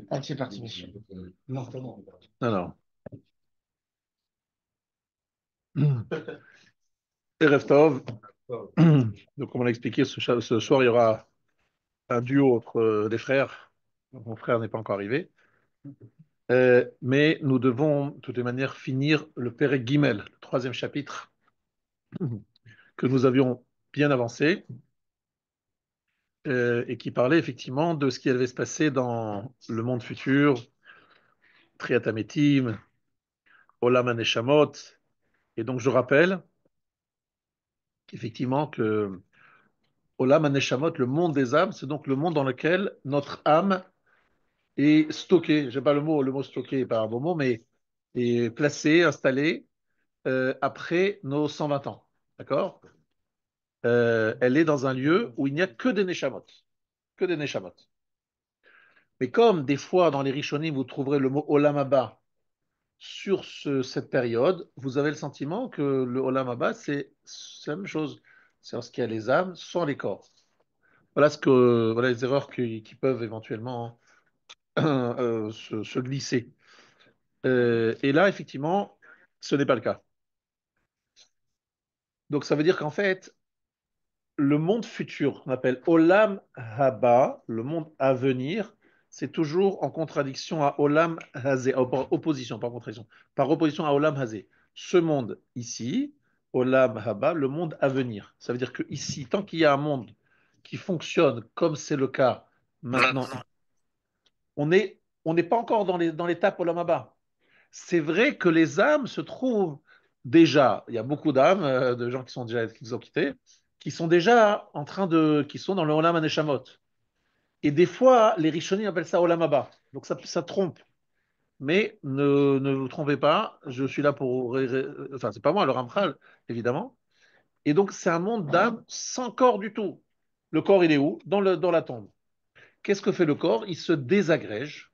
Ah, c'est parti, monsieur. Non, non. Alors, Erev Tov. Donc, comme on l'a expliqué, ce soir, il y aura un duo entre les frères. Donc, mon frère n'est pas encore arrivé. Mais nous devons, de toute manière, finir le Perek Gimel, le troisième chapitre, que nous avions bien avancé, et qui parlait effectivement de ce qui allait se passer dans le monde futur, Triat Ametim, Olam HaNeshamot. Et donc, je rappelle qu'effectivement, que Olam HaNeshamot, le monde des âmes, c'est donc le monde dans lequel notre âme est stockée. J'aime pas le mot stocké n'est pas un bon mot, mais est placée, installée après nos 120 ans. D'accord? Elle est dans un lieu où il n'y a que des Neshamot. Que des Neshamot. Mais comme des fois dans les Rishonim, vous trouverez le mot Olam Haba sur cette période, vous avez le sentiment que le Olam Haba, c'est la même chose. C'est lorsqu'il y a les âmes sans les corps. Voilà les erreurs qui peuvent éventuellement se glisser. Et là, effectivement, ce n'est pas le cas. Donc ça veut dire qu'en fait, le monde futur, qu'on appelle Olam Haba, le monde à venir, c'est toujours en contradiction à Olam Hazé, par opposition, pas contradiction, par opposition à Olam Hazé. Ce monde ici, Olam Haba, le monde à venir. Ça veut dire que ici, tant qu'il y a un monde qui fonctionne comme c'est le cas maintenant, on n'est pas encore dans l'étape Olam Haba. C'est vrai que les âmes se trouvent déjà, il y a beaucoup d'âmes, de gens qui nous ont quittés, qui sont déjà qui sont dans le Olam Haneshamot. Et des fois, les Rishonim appellent ça Olam Haba. Donc ça trompe. Mais ne vous trompez pas, je suis là enfin, c'est pas moi, le Ramchal, évidemment. Et donc, c'est un monde d'âmes sans corps du tout. Le corps, il est où? Dans la tombe. Qu'est-ce que fait le corps? Il se désagrège.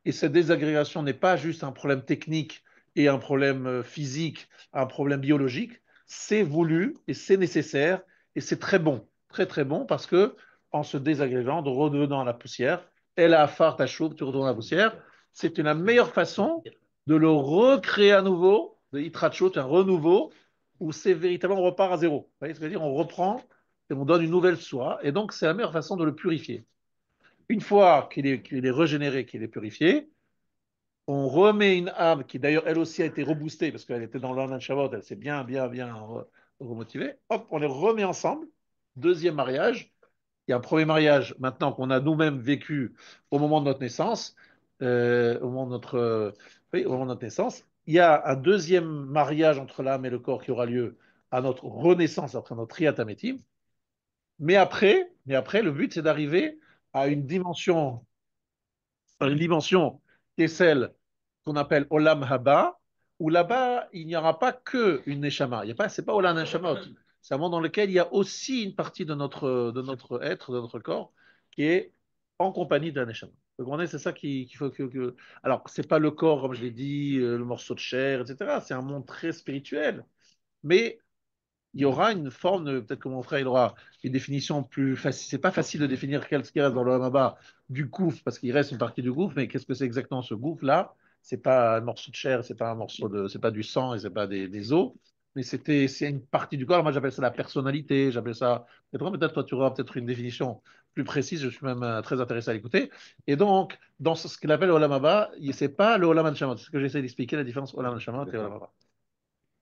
Et cette désagrégation n'est pas juste un problème technique et un problème physique, un problème biologique. C'est voulu et c'est nécessaire et c'est très bon, très très bon parce que en se désagrégeant, de redevenant à la poussière, elle a fart à chaud, tu retournes à la poussière, c'est la meilleure façon de le recréer à nouveau, de Hitrachot, un renouveau, où c'est véritablement on repart à zéro. Vous voyez ce que je veux dire? On reprend et on donne une nouvelle soi, et donc c'est la meilleure façon de le purifier. Une fois qu'il est régénéré, qu'il est purifié, on remet une âme qui d'ailleurs elle aussi a été reboostée parce qu'elle était dans l'Ornan Shabbat, elle s'est bien remotivée. Hop, on les remet ensemble. Deuxième mariage. Il y a un premier mariage maintenant qu'on a nous-mêmes vécu au moment de notre naissance, au moment de oui, au moment de notre naissance. Il y a un deuxième mariage entre l'âme et le corps qui aura lieu à notre renaissance après notre triatamétim. Mais après, le but c'est d'arriver à une dimension qui est celle qu'on appelle Olam Haba, où là-bas, il n'y aura pas que une Neshama. Il y a pas, c'est pas Olam Neshamot. C'est un monde dans lequel il y a aussi une partie de notre être, de notre corps, qui est en compagnie d'un Neshama. Vous comprenez, c'est ça qu'il faut que. Alors, c'est pas le corps, comme je l'ai dit, le morceau de chair, etc. C'est un monde très spirituel. Mais il y aura une forme peut-être que mon frère il aura une définition plus facile. C'est pas facile de définir ce qui reste dans le Hamaba du gouffre, parce qu'il reste une partie du gouffre, mais qu'est-ce que c'est exactement ce gouffre-là? C'est pas un morceau de chair, c'est pas du sang et c'est pas des os, mais c'est une partie du corps. Alors moi j'appelle ça la personnalité, j'appelle ça. Peut-être toi tu auras peut-être une définition plus précise. Je suis même très intéressé à l'écouter. Et donc dans ce qu'il appelle Olam Haba, c'est pas le Olam Shamat. C'est ce que j'essaie d'expliquer la différence Olam Shamat et Olam Haba.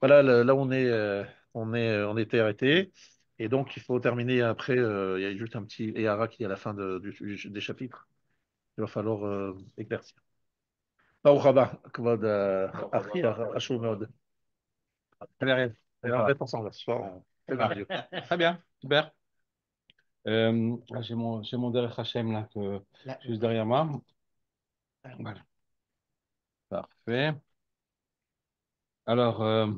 Voilà, là on était arrêté. Et donc, il faut terminer après. Il y a juste un petit Ehara qui est à la fin des chapitres. Il va falloir éclaircir. ברוך הבא, כבוד אחי החשוב מאוד. Très bien, Et on reste ensemble ce soir, on fait Mario. très bien, super. J'ai mon Derech Hashem là, juste derrière moi. Voilà, parfait. Alors,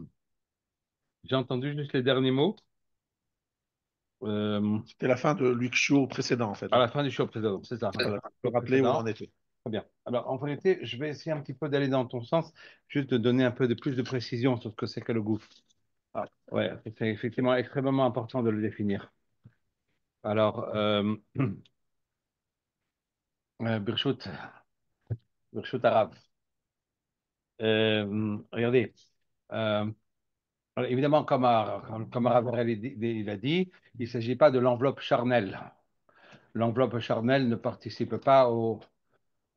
j'ai entendu juste les derniers mots. C'était la fin de l'Ukshu précédent, en fait. À Hein. la fin du show précédent, c'est ça. Voilà, je peux Show rappeler où on précédent. en était. Très bien. Alors, en réalité, je vais essayer un petit peu d'aller dans ton sens, juste de donner un peu de plus de précision sur ce que c'est que le gouffre. Ah, Ouais, c'est effectivement extrêmement important de le définir. Alors, Birshut, Birshut Arabe. Regardez, euh, alors, évidemment, comme Arabe il a dit, il ne s'agit pas de l'enveloppe charnelle. L'enveloppe charnelle ne participe pas au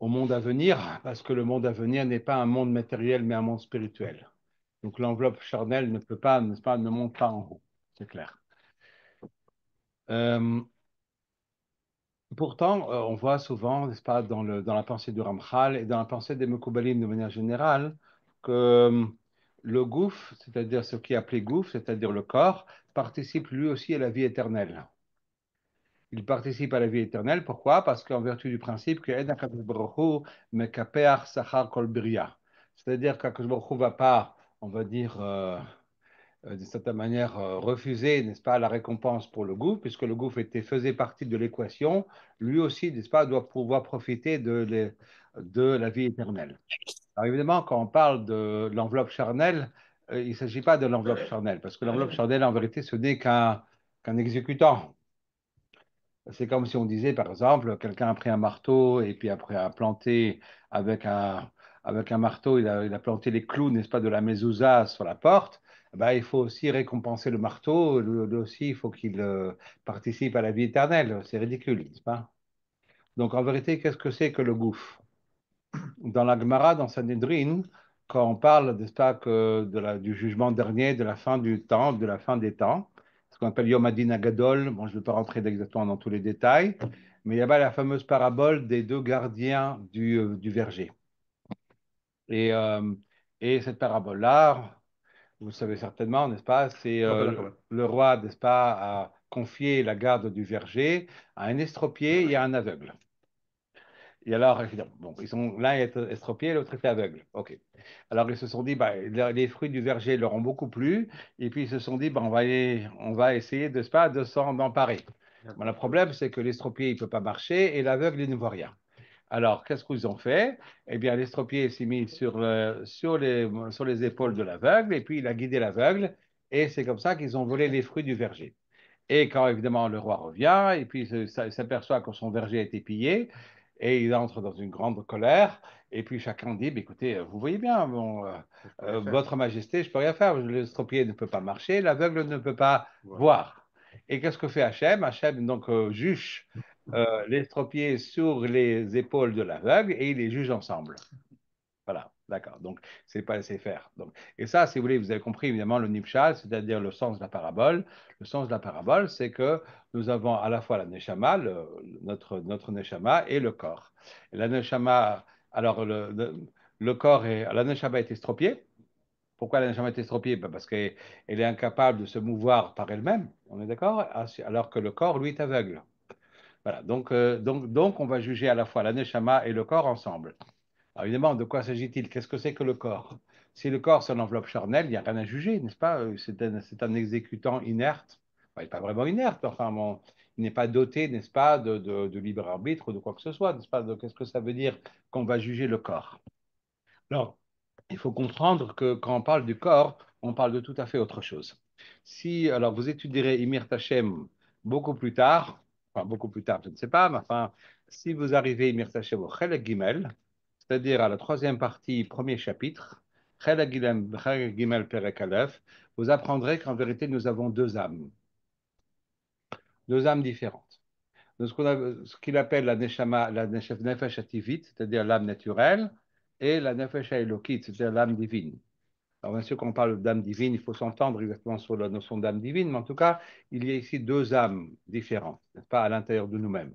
monde à venir, parce que le monde à venir n'est pas un monde matériel, mais un monde spirituel. Donc l'enveloppe charnelle ne peut pas, n'est-ce pas, ne monte pas en haut, c'est clair. Euh, Pourtant, on voit souvent, n'est-ce pas, dans la pensée du Ramchal et dans la pensée des Mekoubalim de manière générale, que le gouffre, c'est-à-dire ce qui est appelé gouffre, c'est-à-dire le corps, participe lui aussi à la vie éternelle. Il participe à la vie éternelle. Pourquoi? Parce qu'en vertu du principe que Eden HaKadosh Baruch Hu mekapeach sachar kol biria. C'est-à-dire qu'Akadosh Baruch Hu va pas, on va dire, d'une certaine manière, refuser, n'est-ce pas, la récompense pour le gouffre, puisque le gouffre faisait partie de l'équation. Lui aussi, n'est-ce pas, doit pouvoir profiter de la vie éternelle. Alors évidemment, quand on parle de l'enveloppe charnelle, il ne s'agit pas de l'enveloppe charnelle, parce que l'enveloppe charnelle, en vérité, ce n'est qu'un exécutant. C'est comme si on disait, par exemple, quelqu'un a pris un marteau et puis après a planté avec un marteau, il a planté les clous, n'est-ce pas, de la mezouza sur la porte. Ben, il faut aussi récompenser le marteau. Lui aussi, il faut qu'il participe à la vie éternelle. C'est ridicule, n'est-ce pas? Donc, en vérité, qu'est-ce que c'est que le gouffre? Dans la Gemara, dans Sanhedrin, quand on parle, n'est-ce pas, du jugement dernier, de la fin du temps, de la fin des temps, ce qu'on appelle Yom Hadin Agadol, bon, je ne vais pas rentrer exactement dans tous les détails, mais il y a la fameuse parabole des deux gardiens du verger. Et, euh, et cette parabole-là, vous le savez certainement, n'est-ce pas, c'est le roi, n'est-ce pas, a confié la garde du verger à un estropié et à un aveugle. Et alors, évidemment, bon, l'un est estropié, l'autre est aveugle. OK. Alors, ils se sont dit, bah, les fruits du verger leur ont beaucoup plu. Et puis, ils se sont dit, bah, on va essayer de s'en emparer. Bon, le problème, c'est que l'estropié, il ne peut pas marcher et l'aveugle, il ne voit rien. Alors, qu'est-ce qu'ils ont fait? Eh bien, l'estropié s'est mis sur les épaules de l'aveugle et puis il a guidé l'aveugle. Et c'est comme ça qu'ils ont volé les fruits du verger. Et quand évidemment le roi revient, et puis il s'aperçoit que son verger a été pillé, et il entre dans une grande colère, et puis chacun dit, bah, écoutez, vous voyez bien, votre majesté, je ne peux rien faire, l'estropié ne peut pas marcher, l'aveugle ne peut pas voir. Et qu'est-ce que fait Hachem? Hachem donc juge l'estropié sur les épaules de l'aveugle, et il les juge ensemble. Voilà, d'accord. Donc, c'est pas laisser faire. Donc, et ça, si vous voulez, vous avez compris évidemment le nipshal, c'est-à-dire le sens de la parabole. Le sens de la parabole, c'est que nous avons à la fois la neshama, notre neshama, et le corps. Et la neshama, alors le corps la neshama est estropiée. Pourquoi la neshama est estropiée? Ben, parce qu'elle est incapable de se mouvoir par elle-même, on est d'accord? Alors que le corps, lui, est aveugle. Voilà, donc, on va juger à la fois la neshama et le corps ensemble. Alors évidemment, de quoi s'agit-il? Qu'est-ce que c'est que le corps? Si le corps, c'est une enveloppe charnelle, il n'y a rien à juger, n'est-ce pas? C'est un exécutant inerte. Enfin, il n'est pas vraiment inerte, enfin, bon, il n'est pas doté, n'est-ce pas, de libre arbitre ou de quoi que ce soit, n'est-ce pas? Qu'est-ce que ça veut dire qu'on va juger le corps? Alors, il faut comprendre que quand on parle du corps, on parle de tout à fait autre chose. Si, alors, vous étudierez Imir Tachem beaucoup plus tard, enfin, beaucoup plus tard, je ne sais pas, mais enfin, si vous arrivez Imir Tachem au Chelek Gimel, c'est-à-dire à la troisième partie, premier chapitre, Chelek Gimel Perek Aleph, vous apprendrez qu'en vérité, nous avons deux âmes différentes. Donc, ce qu'il appelle la Neshama, la Nefesh Ativit, c'est-à-dire l'âme naturelle, et la Nefesh Elokit, c'est-à-dire l'âme divine. Alors, bien sûr, quand on parle d'âme divine, il faut s'entendre exactement sur la notion d'âme divine, mais en tout cas, il y a ici deux âmes différentes, n'est-ce pas, à l'intérieur de nous-mêmes.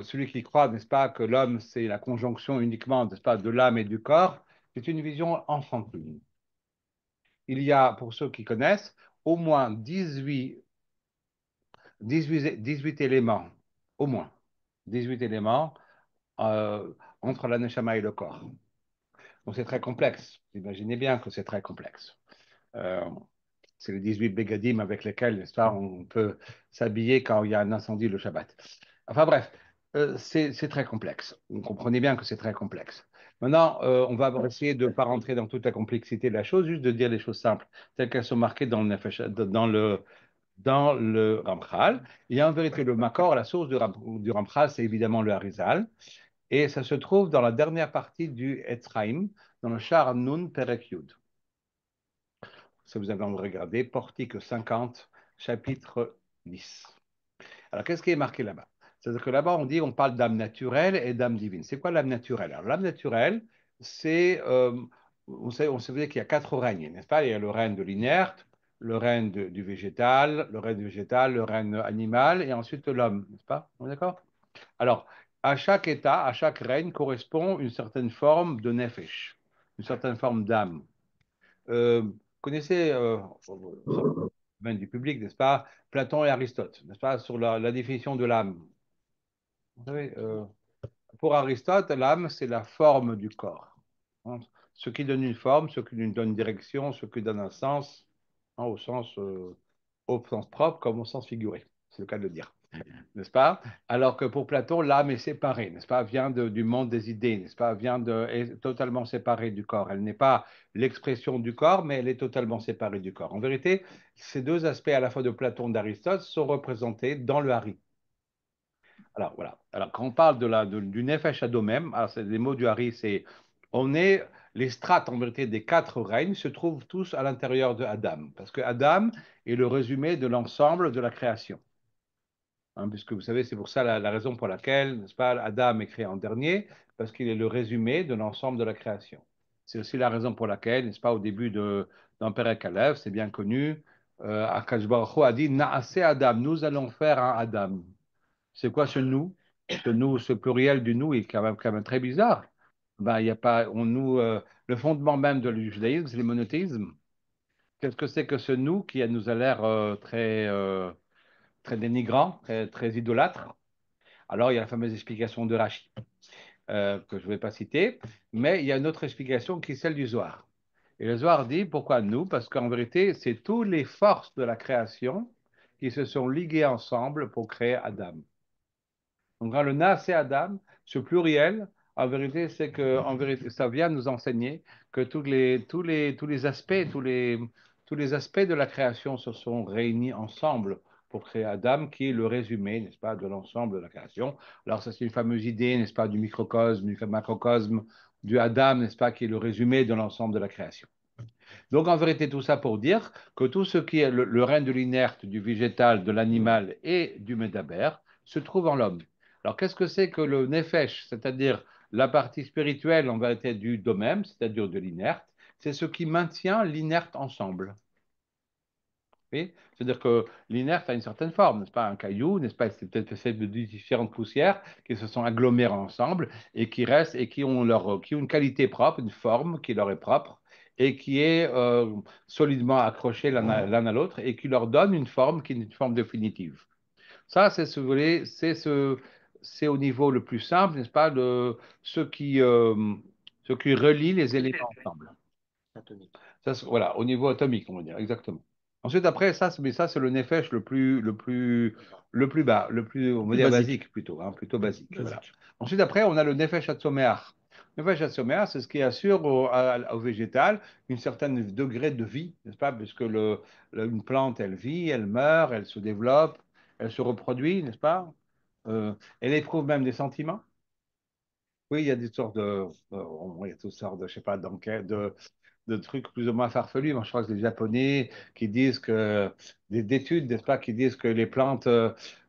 Celui qui croit, n'est-ce pas, que l'homme, c'est la conjonction uniquement, n'est-ce pas, de l'âme et du corps, c'est une vision enfantine. Il y a, pour ceux qui connaissent, au moins 18 éléments, au moins 18 éléments entre la neshama et le corps. Donc c'est très complexe. Vous imaginez bien que c'est très complexe. Euh, c'est les 18 bégadim avec lesquels, n'est-ce pas, on peut s'habiller quand il y a un incendie le Shabbat. Enfin bref, c'est très complexe. Vous comprenez bien que c'est très complexe. Maintenant, on va essayer de ne pas rentrer dans toute la complexité de la chose, juste de dire les choses simples, telles qu'elles sont marquées dans le dans le Ramchal. Et en vérité, le Makor, la source du Ramchal, c'est évidemment le Harizal. Et ça se trouve dans la dernière partie du Etzraim, dans le Shar Nun Perek Yud. Si vous avez envie de regarder, portique 50, chapitre 10. Alors, qu'est-ce qui est marqué là-bas? C'est-à-dire que là-bas, on parle d'âme naturelle et d'âme divine. C'est quoi l'âme naturelle? Alors, l'âme naturelle, c'est, on sait qu'il y a quatre règnes, n'est-ce pas? Il y a le règne de l'inerte, le règne du végétal, le règne animal, et ensuite l'homme, n'est-ce pas? On est d'accord? Alors, à chaque état, à chaque règne correspond une certaine forme de nefesh, une certaine forme d'âme. Connaissez, du public, n'est-ce pas, Platon et Aristote, n'est-ce pas, sur la définition de l'âme. Vous savez, pour Aristote, l'âme, c'est la forme du corps. Hein. Ce qui donne une forme, ce qui lui donne une direction, ce qui donne un sens, hein, au sens propre comme au sens figuré. C'est le cas de le dire, n'est-ce pas? Alors que pour Platon, l'âme est séparée, n'est-ce pas? Vient du monde des idées, n'est-ce pas? Est totalement séparée du corps. Elle n'est pas l'expression du corps, mais elle est totalement séparée du corps. En vérité, ces deux aspects, à la fois de Platon et d'Aristote, sont représentés dans le Hari. Alors voilà. Alors quand on parle du Nefesh Adomem, alors c'est les mots du Hari, c'est on est les strates en vérité des quatre règnes se trouvent tous à l'intérieur de Adam, parce que Adam est le résumé de l'ensemble de la création. Hein, puisque vous savez, c'est pour ça la raison pour laquelle, n'est-ce pas, Adam est créé en dernier, parce qu'il est le résumé de l'ensemble de la création. C'est aussi la raison pour laquelle, n'est-ce pas, au début d'un Perek Aleph, c'est bien connu, Akash Baruch Hu a dit Naaseh Adam, nous allons faire un Adam. C'est quoi ce nous? Ce nous, ce pluriel du nous est quand même très bizarre. Ben, il y a pas, le fondement même du judaïsme, c'est le monothéisme. Qu'est-ce que c'est que ce nous qui nous a l'air très dénigrant, très idolâtre? Alors, il y a la fameuse explication de Rashi, que je ne vais pas citer, mais il y a une autre explication qui est celle du Zohar. Et le Zohar dit pourquoi nous? Parce qu'en vérité, c'est toutes les forces de la création qui se sont liguées ensemble pour créer Adam. Donc, dans le Naaseh Adam, ce pluriel, en vérité, c'est que, en vérité, ça vient nous enseigner que tous les aspects, tous les aspects de la création se sont réunis ensemble pour créer Adam, qui est le résumé, n'est-ce pas, de l'ensemble de la création. Alors, ça, c'est une fameuse idée, n'est-ce pas, du microcosme, du macrocosme, du Adam, n'est-ce pas, qui est le résumé de l'ensemble de la création. Donc, en vérité, tout ça pour dire que tout ce qui est le règne de l'inerte, du végétal, de l'animal et du médaber se trouve en l'homme. Alors, qu'est-ce que c'est que le nefesh, c'est-à-dire la partie spirituelle en vérité du domem, c'est-à-dire de l'inerte? C'est ce qui maintient l'inerte ensemble. Oui. C'est-à-dire que l'inerte a une certaine forme, n'est-ce pas? Un caillou, n'est-ce pas? C'est peut-être fait de différentes poussières qui se sont agglomérées ensemble et qui restent et qui ont une qualité propre, une forme qui leur est propre et qui est solidement accrochée l'un à l'autre et qui leur donne une forme qui est une forme définitive. Ça, c'est ce volet, c'est au niveau le plus simple, n'est-ce pas, de ce qui relie les éléments ensemble. Atomique. Ça, voilà, au niveau atomique, on va dire, exactement. Ensuite, après, mais ça, c'est le nefesh le plus bas, on va Plus dire basique. basique plutôt, hein, plutôt basique. Basique. Voilà. Ensuite, après, on a le nefesh hatzomeach. Le nefesh hatzomeach, c'est ce qui assure au végétal une certaine degré de vie, n'est-ce pas? Puisque une plante, elle vit, elle meurt, elle se développe, elle se reproduit, n'est-ce pas? Elle éprouve même des sentiments. Oui, il y a des sortes il y a toutes sortes de, je sais pas, d'enquêtes, de trucs plus ou moins farfelus. Moi, je crois que c'est les Japonais qui disent que, d'études, n'est-ce pas, qui disent que les plantes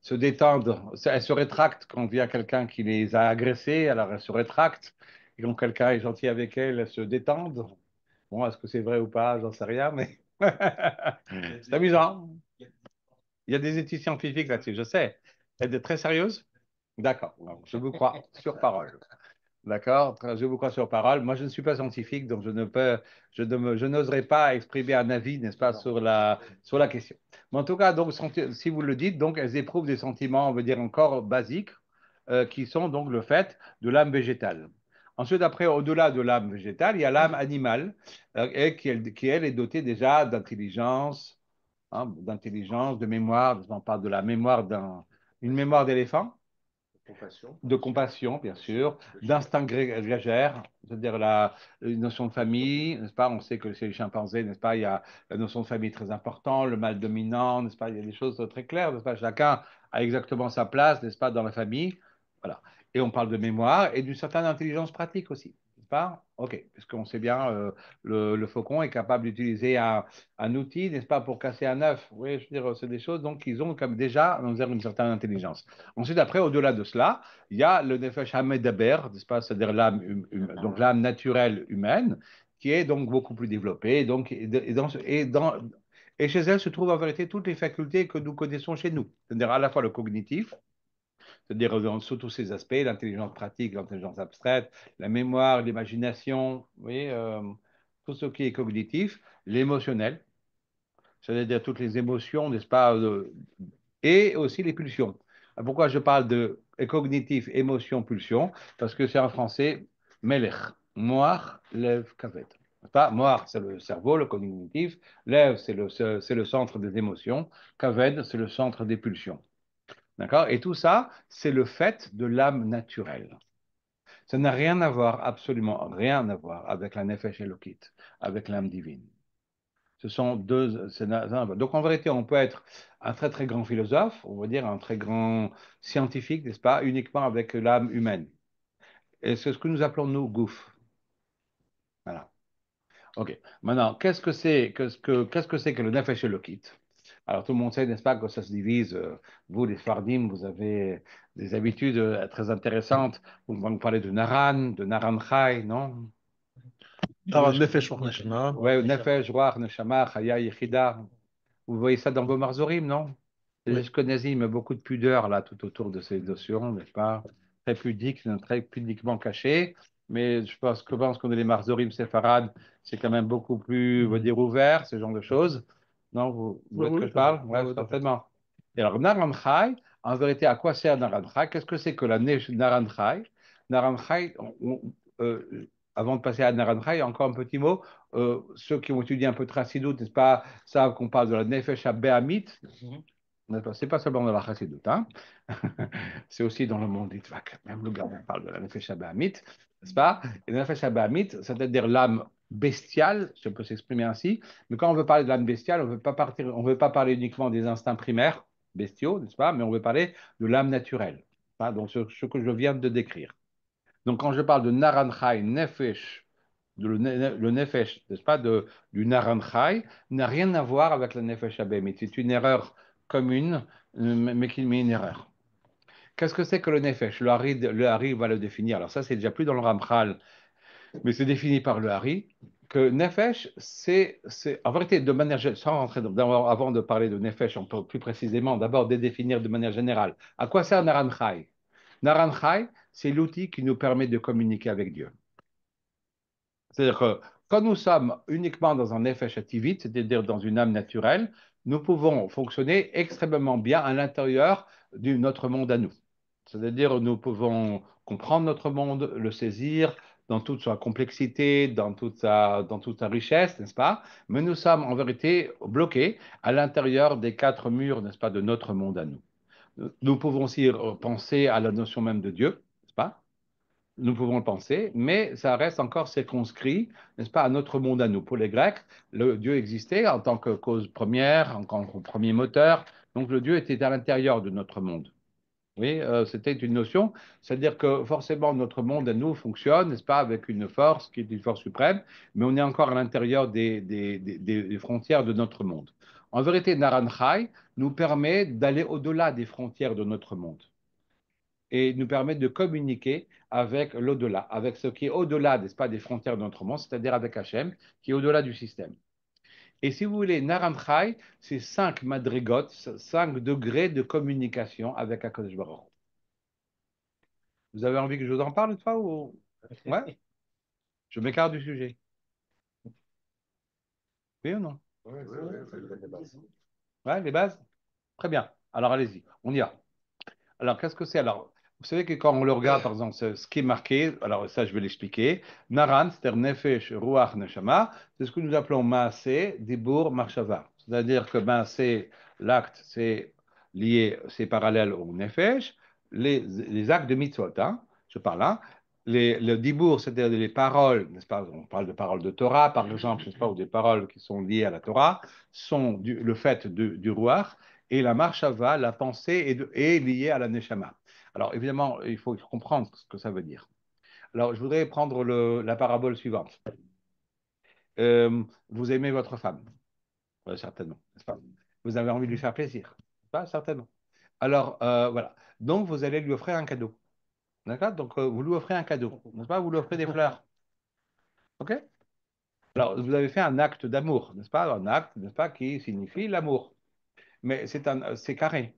se détendent, elles se rétractent quand vient quelqu'un qui les a agressées, alors elles se rétractent. Et quand quelqu'un est gentil avec elles, elles se détendent. Bon, est-ce que c'est vrai ou pas? J'en sais rien, mais c'est amusant. Il y a des études scientifiques là-dessus, je sais. Êtes très sérieuses? D'accord, donc, je vous crois sur parole. D'accord, je vous crois sur parole. Moi, je ne suis pas scientifique, donc je n'oserais pas exprimer un avis, n'est-ce pas, sur la question. Mais en tout cas, donc, si vous le dites, donc, elles éprouvent des sentiments, on veut dire encore basiques, qui sont donc le fait de l'âme végétale. Ensuite, après, au-delà de l'âme végétale, il y a l'âme animale, et qui, elle, est dotée déjà d'intelligence, hein, d'intelligence, de mémoire. On parle de la mémoire une mémoire d'éléphant. de compassion, bien sûr, d'instinct grégaire, c'est-à-dire la notion de famille, n'est-ce pas? On sait que chez les chimpanzés, n'est-ce pas, il y a la notion de famille très importante, le mâle dominant, n'est-ce pas? Il y a des choses très claires, n'est-ce pas? Chacun a exactement sa place, n'est-ce pas, dans la famille. Voilà. Et on parle de mémoire et d'une certaine intelligence pratique aussi, n'est-ce pas? OK, parce qu'on sait bien, le faucon est capable d'utiliser un outil, n'est-ce pas, pour casser un œuf. Oui, je veux dire, c'est des choses donc qu'ils ont comme déjà, on va dire, une certaine intelligence. Ensuite, après, au-delà de cela, il y a le Nefesh Hamedaber, n'est-ce pas, c'est-à-dire l'âme donc l'âme naturelle humaine, qui est donc beaucoup plus développée. Donc, et chez elle se trouvent en vérité toutes les facultés que nous connaissons chez nous, c'est-à-dire à la fois le cognitif, c'est-à-dire sous tous ces aspects, l'intelligence pratique, l'intelligence abstraite, la mémoire, l'imagination, vous voyez, tout ce qui est cognitif, l'émotionnel, c'est-à-dire toutes les émotions, n'est-ce pas, et aussi les pulsions. Pourquoi je parle de cognitif, émotion, pulsion? Parce que c'est en français melech, moar, lev, kavet. Pas moar, c'est le cerveau, le cognitif. Lev, c'est le centre des émotions. Kaved, c'est le centre des pulsions. D'accord? Et tout ça, c'est le fait de l'âme naturelle. Ça n'a rien à voir, absolument rien à voir avec la nefesh elokit, avec l'âme divine. Ce sont deux. Donc en vérité, on peut être un très très grand philosophe, on va dire un très grand scientifique, n'est-ce pas, uniquement avec l'âme humaine. Et c'est ce que nous appelons nous gouffres. Voilà. Ok. Maintenant, qu'est-ce que c'est que le nefesh elokit? Alors tout le monde sait, n'est-ce pas, que ça se divise. Vous, les Sfardim, vous avez des habitudes très intéressantes. Vous parlez de Naran, de Naran Chai, non? Nefesh Ruach Neshama. Ouais, Nefesh, Ruach, Neshama, Chaya, Yechida. Vous voyez ça dans vos marzorim, non? Les Oui. Ashkenazim, beaucoup de pudeur là tout autour de ces notions, n'est-ce pas? Très pudique, très pudiquement caché. Mais je pense qu'on est les marzorim séfarades, c'est quand même beaucoup plus, on va dire, ouvert, ce genre de choses. Non, vous Oui, voyez de quoi oui, je parle? oui, Ouais, oui, d'accord. certainement. Et alors, Naran Chai, en vérité, à quoi sert Naran Chai? Qu'est-ce que c'est que la Naran Chai? Naran Chai, avant de passer à Naran Chai, encore un petit mot. Ceux qui ont étudié un peu Tracidut, n'est-ce pas, savent qu'on parle de la Nefesh HaBehamit. C'est pas seulement dans la Chassidut, hein. C'est aussi dans le monde d'Itvak. Même le Gabon parle de la Nefesh HaBehamit, n'est-ce pas? Et la Nefesh HaBehamit, c'est-à-dire l'âme bestiale, si on peut s'exprimer ainsi. Mais quand on veut parler de l'âme bestiale, on veut pas parler uniquement des instincts primaires, bestiaux, n'est-ce pas? Mais on veut parler de l'âme naturelle. Hein, donc, ce que je viens de décrire. Donc, quand je parle de Naranchai, Nefesh, le Nefesh, n'est-ce pas, du Naranchai, n'a rien à voir avec le Nefesh Abémit. C'est une erreur commune, mais qui met une erreur. Qu'est-ce que c'est que le Nefesh? Le Hari va le définir. Alors, ça, c'est déjà plus dans le Ramchal, mais c'est défini par le Hari. Que Nefesh, en vérité, de manière sans rentrer avant de parler de Nefesh, on peut plus précisément d'abord définir de manière générale. À quoi sert Naranchai? Naranchai, c'est l'outil qui nous permet de communiquer avec Dieu. C'est-à-dire que quand nous sommes uniquement dans un effet chativit, c'est-à-dire dans une âme naturelle, nous pouvons fonctionner extrêmement bien à l'intérieur de notre monde à nous. C'est-à-dire nous pouvons comprendre notre monde, le saisir dans toute sa complexité, dans toute sa richesse, n'est-ce pas? Mais nous sommes en vérité bloqués à l'intérieur des quatre murs, n'est-ce pas, de notre monde à nous. Nous pouvons aussi penser à la notion même de Dieu, n'est-ce pas? Nous pouvons le penser, mais ça reste encore circonscrit, n'est-ce pas, à notre monde à nous. Pour les Grecs, le Dieu existait en tant que cause première, en tant que premier moteur, donc le Dieu était à l'intérieur de notre monde. Oui, c'était une notion, c'est-à-dire que forcément notre monde à nous fonctionne, n'est-ce pas, avec une force qui est une force suprême, mais on est encore à l'intérieur des frontières de notre monde. En vérité, Naranchai nous permet d'aller au-delà des frontières de notre monde et nous permet de communiquer avec l'au-delà, avec ce qui est au-delà, n'est-ce pas, des frontières de notre monde, c'est-à-dire avec Hachem, qui est au-delà du système. Et si vous voulez, Naranchai, c'est 5 madrigotes, 5 degrés de communication avec HaKadosh Baruch. Vous avez envie que je vous en parle une fois ou... Ouais, je m'écarte du sujet. Oui ou non? Ouais, les bases? Très bien. Alors allez-y, on y va. Alors, qu'est-ce que c'est? Alors, vous savez que quand on le regarde, par exemple, ce qui est marqué, alors ça, je vais l'expliquer. Naran, c'est-à-dire Nefesh, Ruach, Neshama, c'est ce que nous appelons Maaseh, Dibur, Marshava. C'est-à-dire que Maaseh, l'acte, c'est lié, c'est parallèle au Nefesh. les actes de mitzvot, hein, je parle là, le dibour, c'est-à-dire les paroles, n'est-ce pas, on parle de paroles de Torah, par exemple, n'est-ce pas, ou des paroles qui sont liées à la Torah, sont le fait du ruach, et la marshava, la pensée, est liée à la neshama. Alors, évidemment, il faut comprendre ce que ça veut dire. Alors, je voudrais prendre la parabole suivante. Vous aimez votre femme, certainement, n'est-ce pas? Vous avez envie de lui faire plaisir, n'est-ce pas? Certainement. Alors, voilà. Donc, vous allez lui offrir un cadeau. D'accord? Donc, vous lui offrez un cadeau, n'est-ce pas? Vous lui offrez des fleurs. OK? Alors, vous avez fait un acte d'amour, n'est-ce pas? Un acte, n'est-ce pas, qui signifie l'amour. Mais c'est carré.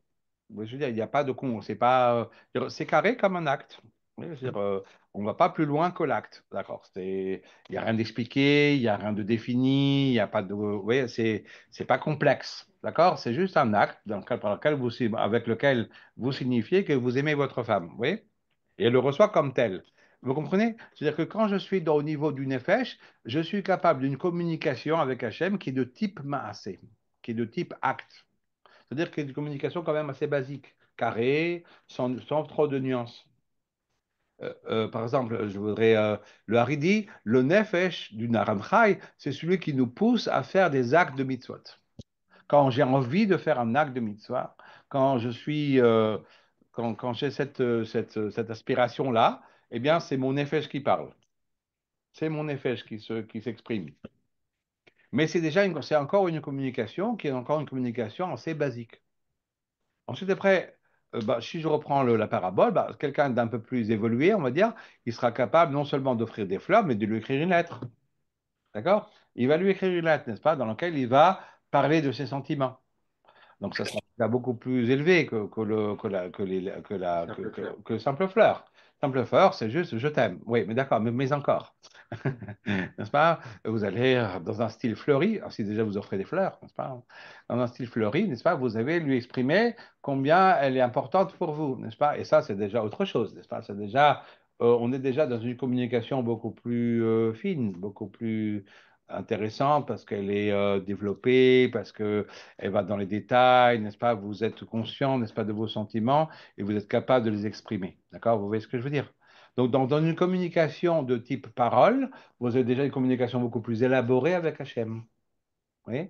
Je veux dire, il n'y a pas de con. C'est carré comme un acte. Oui, je veux dire, on ne va pas plus loin que l'acte. D'accord? Il n'y a rien d'expliqué, il n'y a rien de défini, il n'y a pas de. Oui, c'est pas complexe. D'accord? C'est juste un acte avec lequel vous signifiez que vous aimez votre femme. Oui? Et elle le reçoit comme tel. Vous comprenez? C'est-à-dire que quand je suis au niveau du nefesh, je suis capable d'une communication avec Hachem qui est de type maasé, qui est de type acte. C'est-à-dire qu'il y a une communication quand même assez basique, carrée, sans trop de nuances. Par exemple, je voudrais le haridi, le nefesh du naramchai, c'est celui qui nous pousse à faire des actes de mitzvot. Quand j'ai envie de faire un acte de mitzvah, quand je suis, quand j'ai cette aspiration-là, eh bien, c'est mon nefesh qui parle. C'est mon nefesh qui s'exprime. Mais c'est encore une communication qui est encore une communication assez basique. Ensuite, après, si je reprends la parabole, quelqu'un d'un peu plus évolué, on va dire, il sera capable non seulement d'offrir des fleurs, mais de lui écrire une lettre. D'accord? Il va lui écrire une lettre, n'est-ce pas, dans laquelle il va parler de ses sentiments. Donc, ça sera beaucoup plus élevé que simple fleur. Simple fleur, c'est juste je t'aime. Oui, mais d'accord, mais encore. N'est-ce pas? Vous allez dans un style fleuri, alors si déjà vous offrez des fleurs, n'est-ce pas? Dans un style fleuri, n'est-ce pas? Vous avez lui exprimer combien elle est importante pour vous, n'est-ce pas? Et ça, c'est déjà autre chose, n'est-ce pas? On est déjà dans une communication beaucoup plus fine, beaucoup plus intéressante parce qu'elle est développée, parce qu'elle va dans les détails, n'est-ce pas? Vous êtes conscient, n'est-ce pas, de vos sentiments et vous êtes capable de les exprimer. D'accord? Vous voyez ce que je veux dire? Donc, dans une communication de type parole, vous avez déjà une communication beaucoup plus élaborée avec Hachem. Oui.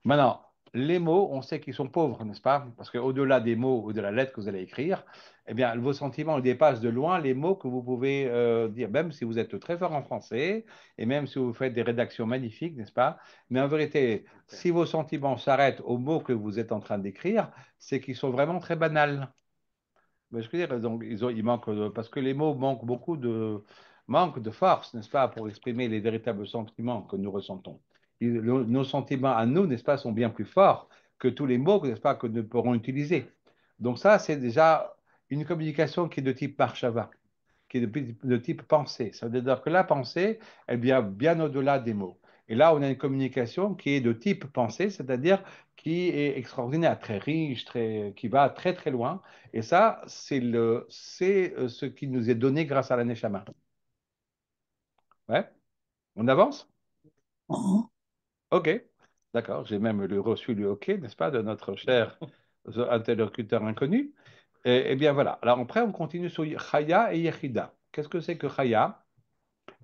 Maintenant, les mots, on sait qu'ils sont pauvres, n'est-ce pas? Parce qu'au-delà des mots ou de la lettre que vous allez écrire, eh bien, vos sentiments dépassent de loin les mots que vous pouvez dire, même si vous êtes très fort en français et même si vous faites des rédactions magnifiques, n'est-ce pas? Mais en vérité, si vos sentiments s'arrêtent aux mots que vous êtes en train d'écrire, c'est qu'ils sont vraiment très banals. Mais je veux dire, donc, il manque, parce que les mots manquent de force, n'est-ce pas, pour exprimer les véritables sentiments que nous ressentons. Nos sentiments à nous, n'est-ce pas, sont bien plus forts que tous les mots, n'est-ce pas, que nous pourrons utiliser. Donc ça, c'est déjà une communication qui est de type Marshava, qui est de type pensée. Ça veut dire que la pensée, elle vient bien au-delà des mots. Et là, on a une communication qui est de type pensée, c'est-à-dire qui est extraordinaire, très riche, qui va très très loin. Et ça, c'est ce qui nous est donné grâce à la Neshama. Ouais, on avance? Mhm. OK, d'accord. J'ai même reçu le OK, n'est-ce pas, de notre cher interlocuteur inconnu. Eh bien voilà. Alors après, on continue sur Chaya et Yechida. Qu'est-ce que c'est que Chaya?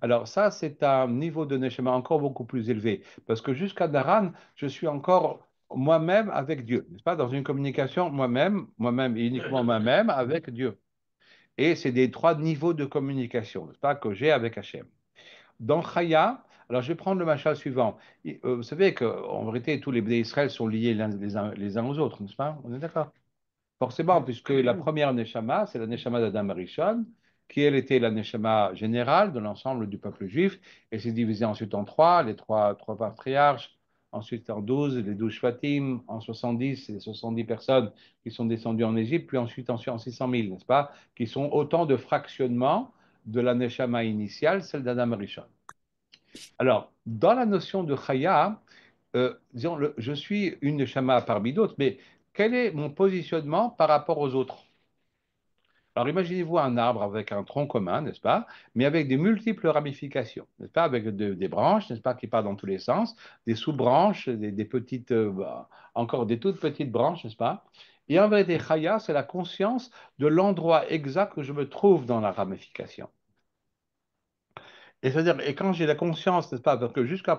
Alors ça, c'est un niveau de Neshama encore beaucoup plus élevé, parce que jusqu'à Daran, je suis encore moi-même avec Dieu, n'est-ce pas? Dans une communication moi-même et uniquement moi-même avec Dieu. Et c'est des trois niveaux de communication, n'est-ce pas, que j'ai avec Hachem. Dans Chaya, alors je vais prendre le machal suivant. Vous savez qu'en vérité, tous les Bnei Israël sont liés les uns aux autres, n'est-ce pas? On est d'accord? Forcément, puisque la première Neshama, c'est la Neshama d'Adam Arishon, qui elle était la Neshama générale de l'ensemble du peuple juif, et s'est divisée ensuite en trois, les trois patriarches, ensuite en 12, les 12 Shvatim, en 70, les 70 personnes qui sont descendues en Égypte, puis ensuite en 600 000, n'est-ce pas, qui sont autant de fractionnements de la Neshama initiale, celle d'Adam Arishon. Alors, dans la notion de Chaya, disons, je suis une Neshama parmi d'autres, mais quel est mon positionnement par rapport aux autres? Alors imaginez-vous un arbre avec un tronc commun, n'est-ce pas? Mais avec des multiples ramifications, n'est-ce pas? Avec des branches, n'est-ce pas, qui partent dans tous les sens, des sous-branches, des petites, encore des toutes petites branches, n'est-ce pas? Et en vérité, Chaya, c'est la conscience de l'endroit exact où je me trouve dans la ramification. Et c'est-à-dire, et quand j'ai la conscience, n'est-ce pas, parce que jusqu'à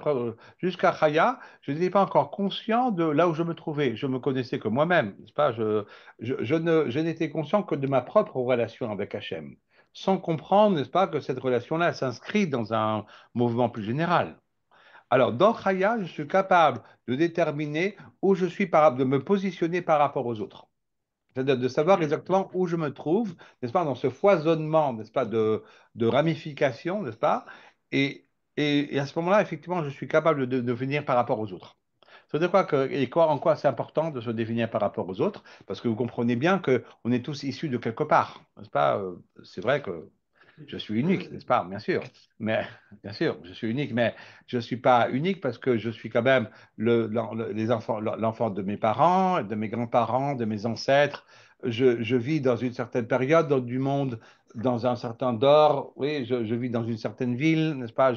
Chaya, je n'étais pas encore conscient de là où je me trouvais. Je me connaissais que moi-même, n'est-ce pas? Je n'étais conscient que de ma propre relation avec Hachem, sans comprendre, n'est-ce pas, que cette relation-là s'inscrit dans un mouvement plus général. Alors, dans Chaya, je suis capable de déterminer où je suis, de me positionner par rapport aux autres. C'est-à-dire de savoir exactement où je me trouve, n'est-ce pas, dans ce foisonnement, n'est-ce pas, de ramifications, n'est-ce pas? Et, et à ce moment-là, effectivement, je suis capable de devenir par rapport aux autres. Ça veut dire quoi en quoi c'est important de se définir par rapport aux autres? Parce que vous comprenez bien qu'on est tous issus de quelque part, n'est-ce pas? C'est vrai que je suis unique, n'est-ce pas? Bien sûr. Mais, bien sûr, je suis unique, mais je ne suis pas unique parce que je suis quand même l'enfant de mes parents, de mes grands-parents, de mes ancêtres. Je vis dans une certaine période du monde, dans un certain d'or. Oui, je vis dans une certaine ville, n'est-ce pas?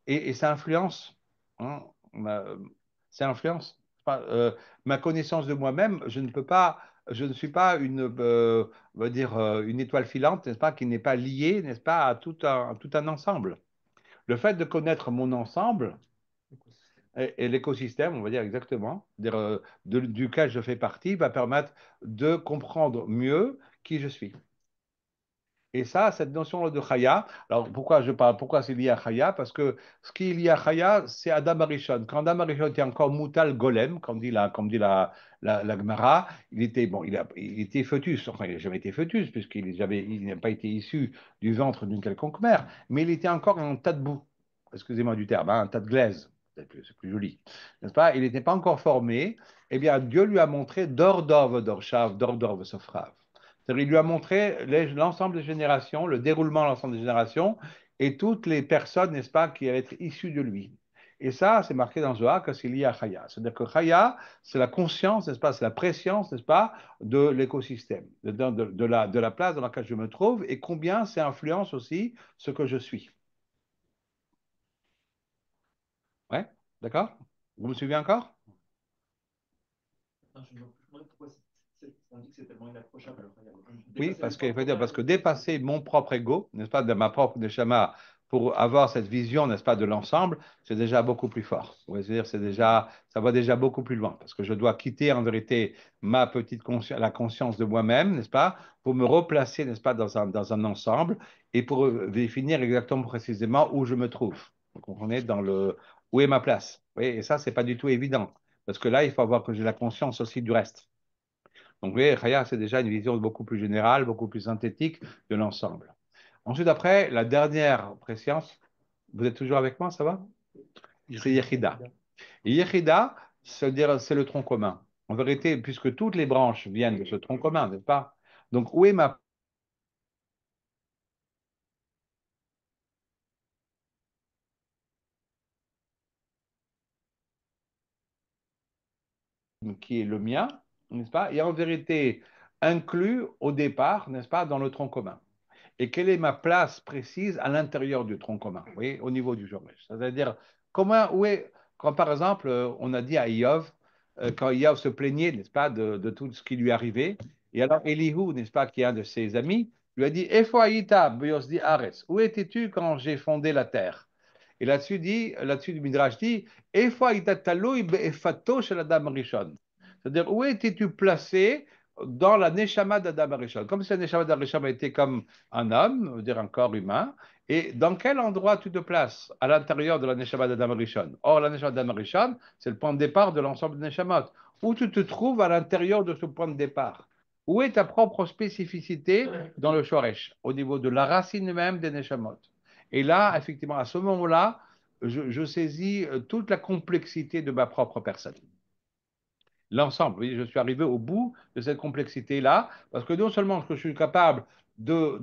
Et ça influence. Hein, ma- ça influence. Pas, ma connaissance de moi-même, je ne suis pas on va dire, une étoile filante, n'est-ce pas, qui n'est pas liée, n'est-ce pas, à tout un ensemble. Le fait de connaître mon ensemble et l'écosystème, on va dire exactement, dire, duquel je fais partie, va permettre de comprendre mieux qui je suis. Et ça, cette notion de Chaya, alors pourquoi je parle, pourquoi c'est lié à Chaya? Parce que ce qui est lié à Chaya, c'est Adam Arishon. Quand Adam Arishon était encore Moutal Golem, comme dit la Gemara, il était, bon, il était fœtus, enfin, il n'a jamais été fœtus, il n'a pas été issu du ventre d'une quelconque mère, mais il était encore un tas de boue, excusez-moi du terme, hein, un tas de glaise, c'est plus joli, n'est-ce pas? Il n'était pas encore formé, eh bien, Dieu lui a montré Dor Dor Dorshav, Dor Dor Sofrav. C'est-à-dire, il lui a montré l'ensemble des générations, le déroulement de l'ensemble des générations et toutes les personnes, n'est-ce pas, qui allaient être issues de lui. Et ça, c'est marqué dans Zohar que c'est lié à Chaya. C'est-à-dire que Chaya, c'est la conscience, n'est-ce pas, c'est la préscience, n'est-ce pas, de l'écosystème, de la place dans laquelle je me trouve et combien ça influence aussi ce que je suis. Ouais, d'accord? Vous me suivez encore? Non, je me demande pourquoi on dit que c'est tellement inapprochable. Alors, Oui, dépasser les propres parce que barrières. dépasser mon propre ego, n'est-ce pas, de ma propre neshama, pour avoir cette vision, n'est-ce pas, de l'ensemble, c'est déjà beaucoup plus fort. C'est-à-dire, ça va déjà beaucoup plus loin, parce que je dois quitter en vérité ma petite conscience, la conscience de moi-même, n'est-ce pas, pour me replacer, n'est-ce pas, dans un ensemble et pour définir exactement précisément où je me trouve. Vous comprenez, où est ma place. Oui, et ça, c'est pas du tout évident, parce que là, il faut avoir que j'ai la conscience aussi du reste. Donc, vous voyez, Chaya, c'est déjà une vision beaucoup plus générale, beaucoup plus synthétique de l'ensemble. Ensuite, après, la dernière préscience, vous êtes toujours avec moi, ça va? C'est Yechida. Et Yechida, c'est le tronc commun. En vérité, puisque toutes les branches viennent de ce tronc commun, n'est-ce pas? Donc, où est ma qui est le mien, n'est-ce pas? Et en vérité, inclus au départ, n'est-ce pas, dans le tronc commun. Et quelle est ma place précise à l'intérieur du tronc commun, vous voyez, au niveau du Jormesh. C'est-à-dire, quand par exemple, on a dit à Iov, quand Iov se plaignait, n'est-ce pas, de tout ce qui lui arrivait, et alors Elihu, n'est-ce pas, qui est un de ses amis, lui a dit, Efo Aïta, Biosdi Ares, où étais-tu quand j'ai fondé la terre? Et là-dessus, le Midrash dit, Efo Aïta Taloui Be'efato Shel Adam Rishon. C'est-à-dire, où étais-tu placé dans la Neshama d'Adam Arishon? Comme si la Neshama d'Adam Arishon était comme un homme, on veut dire un corps humain, et dans quel endroit tu te places à l'intérieur de la Neshama d'Adam Arishon? Or, la Neshama d'Adam Arishon, c'est le point de départ de l'ensemble des Neshamot. Où tu te trouves à l'intérieur de ce point de départ? Où est ta propre spécificité dans le Shoresh, au niveau de la racine même des Neshamot? Et là, effectivement, à ce moment-là, je saisis toute la complexité de ma propre personne. L'ensemble, oui, je suis arrivé au bout de cette complexité-là, parce que non seulement que je suis capable de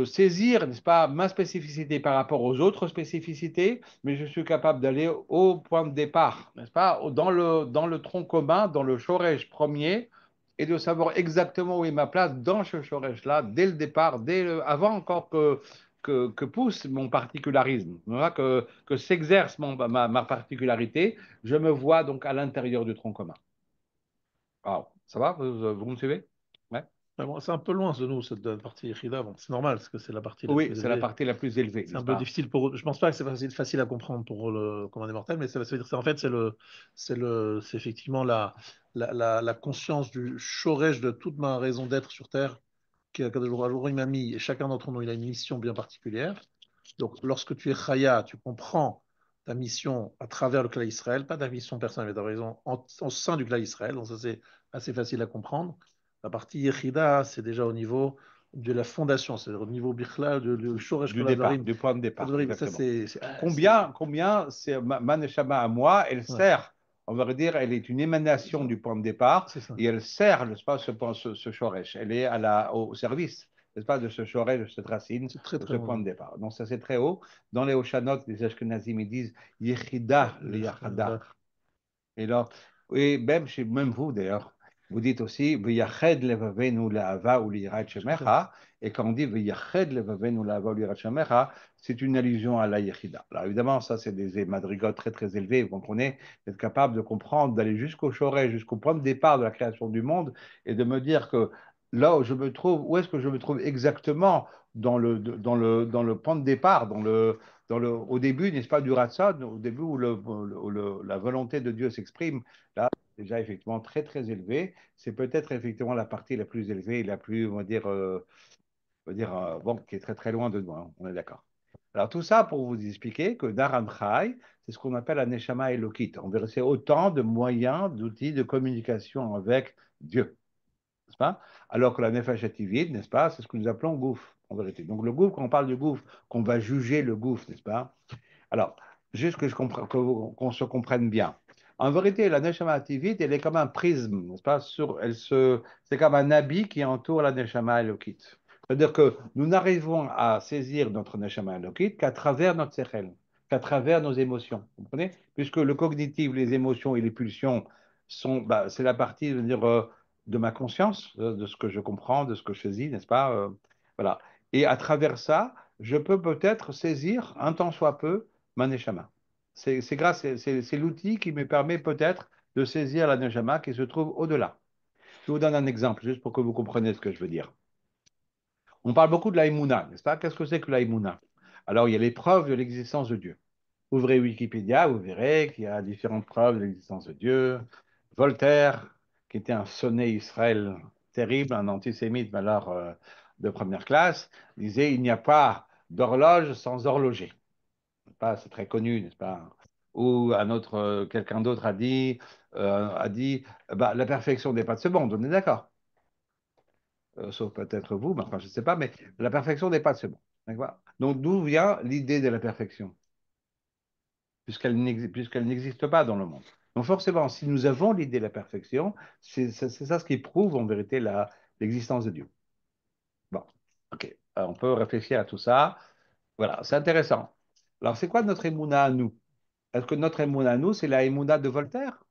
saisir, n'est-ce pas, ma spécificité par rapport aux autres spécificités, mais je suis capable d'aller au point de départ, n'est-ce pas, dans le tronc commun, dans le shoresh premier, et de savoir exactement où est ma place dans ce shoresh-là, dès le départ, avant encore que pousse mon particularisme, voilà, que s'exerce ma particularité, je me vois donc à l'intérieur du tronc commun. Wow. Ça va? Vous me suivez? Ouais. Mais bon, c'est un peu loin de nous, cette partie Yechida. Bon, c'est normal, parce que c'est la partie la Oui, plus c'est la élevée. partie la plus élevée, C'est un n'est-ce peu pas? difficile pour. Je pense pas que c'est facile à comprendre pour le commun des mortels, mais ça veut dire, en fait, c'est effectivement la conscience du chorège de toute ma raison d'être sur Terre, qu'Akadosh Baruch Hu, il m'a mis, et chacun d'entre nous, il a une mission bien particulière. Donc, lorsque tu es Chaya, tu comprends ta mission à travers le clan Israël, pas ta mission personnelle, mais ta raison au sein du clan Israël. Donc, ça, c'est assez facile à comprendre. La partie Yechida, c'est déjà au niveau de la fondation, c'est-à-dire au niveau Bichla, de Shoresh Du Kol départ, Advarim. du point de départ, Ça, exactement. c'est- Combien c'est ma neshama à moi, elle ouais, sert, on va dire, elle est une émanation du point de départ c'est ça. et elle sert, n'est-ce pas, ce shoresh. Elle est au service, n'est-ce pas, de ce shoresh, de cette racine, C'est très, de très ce point de loin. départ. Donc ça, c'est très haut. Dans les Oshanot, les Ashkenazim, ils disent Yechida liyachada. Et là, et même vous d'ailleurs, vous dites aussi V'yached levavenu la'ava ou li'yirat Tout à fait. shemecha. Et quand on dit V'yached levavenu la'ava ou li'yirat shemecha, c'est une allusion à la yechida. Alors évidemment, ça c'est des madrigotes très très élevées. Vous comprenez, d'être capable de comprendre, d'aller jusqu'au choré, jusqu'au point de départ de la création du monde, et de me dire que là où je me trouve, où est-ce que je me trouve exactement dans le point de départ, au début, n'est-ce pas, du Ratson, au début où la volonté de Dieu s'exprime, là, déjà effectivement très très élevé. C'est peut-être effectivement la partie la plus élevée, la plus, bon, qui est très très loin de nous, hein, on est d'accord. Alors tout ça pour vous expliquer que Naran Chai, c'est ce qu'on appelle la Neshama Elokit. On verrait c'est autant de moyens, d'outils de communication avec Dieu, n'est-ce pas? Alors que la Nefesh Hativit, n'est-ce pas, c'est ce que nous appelons gouffre, en vérité. Donc le gouffre, quand on parle du gouffre, qu'on va juger le gouffre, n'est-ce pas? Alors, juste que qu'on se comprenne bien. En vérité, la Neshama Hativit, elle est comme un prisme, n'est-ce pas? C'est comme un habit qui entoure la Neshama Elokit. C'est-à-dire que nous n'arrivons à saisir notre Neshama Elokit qu'à travers notre Sechel, qu'à travers nos émotions. Vous comprenez? Puisque le cognitif, les émotions et les pulsions c'est la partie, de ma conscience, de ce que je comprends, de ce que je saisis, n'est-ce pas? Voilà. Et à travers ça, je peux peut-être saisir, un tant soit peu, ma neshama. C'est l'outil qui me permet peut-être de saisir la neshama qui se trouve au-delà. Je vous donne un exemple, juste pour que vous compreniez ce que je veux dire. On parle beaucoup de l'aïmouna, n'est-ce pas? Qu'est-ce que c'est que l'aïmouna? Alors, il y a les preuves de l'existence de Dieu. Ouvrez Wikipédia, vous verrez qu'il y a différentes preuves de l'existence de Dieu. Voltaire, qui était un sonné Israël terrible, un antisémite, mais alors de première classe, disait il n'y a pas d'horloge sans horloger. C'est très connu, n'est-ce pas? Ou quelqu'un d'autre a dit bah, la perfection n'est pas de ce monde, on est d'accord. Sauf peut-être vous, mais enfin, je ne sais pas, mais la perfection n'est pas de ce monde. D'accord. Donc, d'où vient l'idée de la perfection? Puisqu'elle n'existe pas dans le monde. Donc forcément, si nous avons l'idée de la perfection, c'est ça ce qui prouve en vérité l'existence de Dieu. Bon, ok. Alors, on peut réfléchir à tout ça. Voilà, c'est intéressant. Alors, c'est quoi notre émouna à nous? Est-ce que notre émouna à nous, c'est la émouna de Voltaire?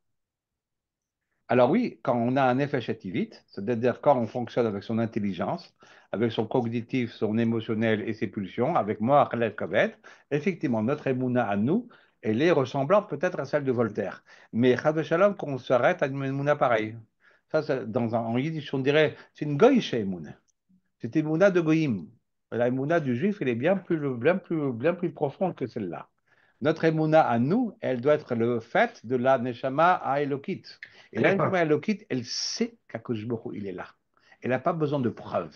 Alors oui, quand on a un effet chétivite, c'est-à-dire quand on fonctionne avec son intelligence, avec son cognitif, son émotionnel et ses pulsions, avec moi, Khaled Kovet, effectivement, notre émouna à nous, elle est ressemblante peut-être à celle de Voltaire. Mais Chad Shalom, qu'on s'arrête à une émouna pareille. Ça, en yiddish, on dirait, c'est une goïche émouna. C'est une émouna de goïm. La émouna du juif, elle est bien plus profonde que celle-là. Notre émouna à nous, elle doit être le fait de la neshama à Elokit. Et la neshama à Elokit, elle sait qu'Akadosh Baruch Hu, il est là. Elle n'a pas besoin de preuves.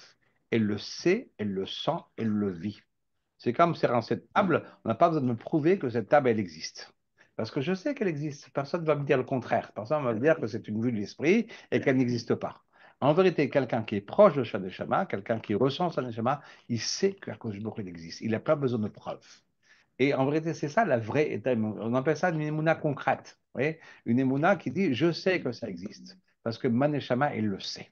Elle le sait, elle le sent, elle le vit. C'est comme sur cette table, on n'a pas besoin de me prouver que cette table, elle existe. Parce que je sais qu'elle existe. Personne ne va me dire le contraire. Personne ne va me dire que c'est une vue de l'esprit et qu'elle n'existe pas. En vérité, quelqu'un qui est proche de sa neshama, quelqu'un qui ressent sa neshama, il sait qu'Akadosh Baruch Hu, il existe. Il n'a pas besoin de preuves. Et en vérité, c'est ça la vraie état. On appelle ça une émouna concrète. Vous voyez, une émouna qui dit je sais que ça existe. Parce que Maneshama, elle le sait.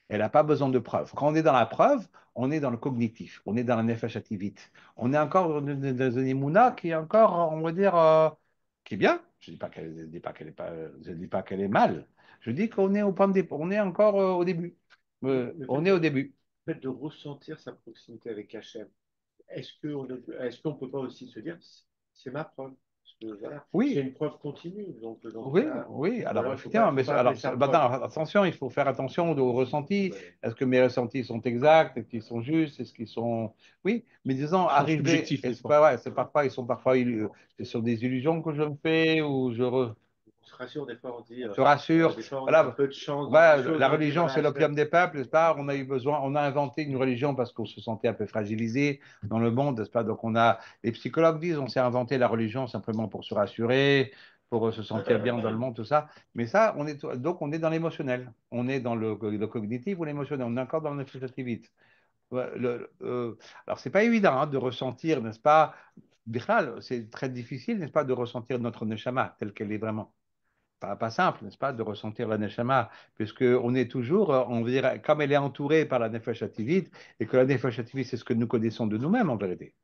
Elle n'a pas besoin de preuves. Quand on est dans la preuve, on est dans le cognitif, on est dans la nefesh hativit. On est encore dans une émouna qui est encore, on va dire, qui est bien. Je ne dis pas qu'elle je dis pas qu'elle est mal. Je dis qu'on est au point de départ, on est encore au début. On est au début. Le fait de ressentir sa proximité avec Hachem, est-ce qu'on peut pas aussi se dire, c'est ma preuve? Parce que voilà, c'est Oui, une preuve continue. Donc, dans ce oui, cas-là, oui. Alors, il effectivement, faut mais pas appeler ça preuve. maintenant, attention, il faut faire attention aux ressentis. Est-ce que mes ressentis sont exacts? Est-ce qu'ils sont justes? Est-ce qu'ils sont. Oui, mais disons, Ils sont arriver. subjectifs, Et des c'est fois. pas, ouais, c'est parfois, ils sont parfois. C'est sur des illusions que je me fais ou On se rassure, des fois, on dit, se rassure. des fois, on a un Voilà, peu de chance dans quelque voilà, chose, la on dit, religion, c'est voilà, l'opium des peuples, n'est-ce pas? On a eu besoin, on a inventé une religion parce qu'on se sentait un peu fragilisé dans le monde, n'est-ce pas? Donc, les psychologues disent, on s'est inventé la religion simplement pour se rassurer, pour se sentir bien dans le monde, tout ça. Mais ça, donc, on est dans l'émotionnel. On est dans le cognitif ou l'émotionnel. On est encore dans le négativité. Ouais, alors, c'est pas évident hein, de ressentir, n'est-ce pas? Bichal, c'est très difficile, n'est-ce pas, de ressentir notre neshama telle qu'elle est vraiment pas simple, n'est-ce pas, de ressentir la neshama, puisqu'on est toujours, on dirait, comme elle est entourée par la nefesh hativit, et que la nefesh hativit, c'est ce que nous connaissons de nous-mêmes en vérité.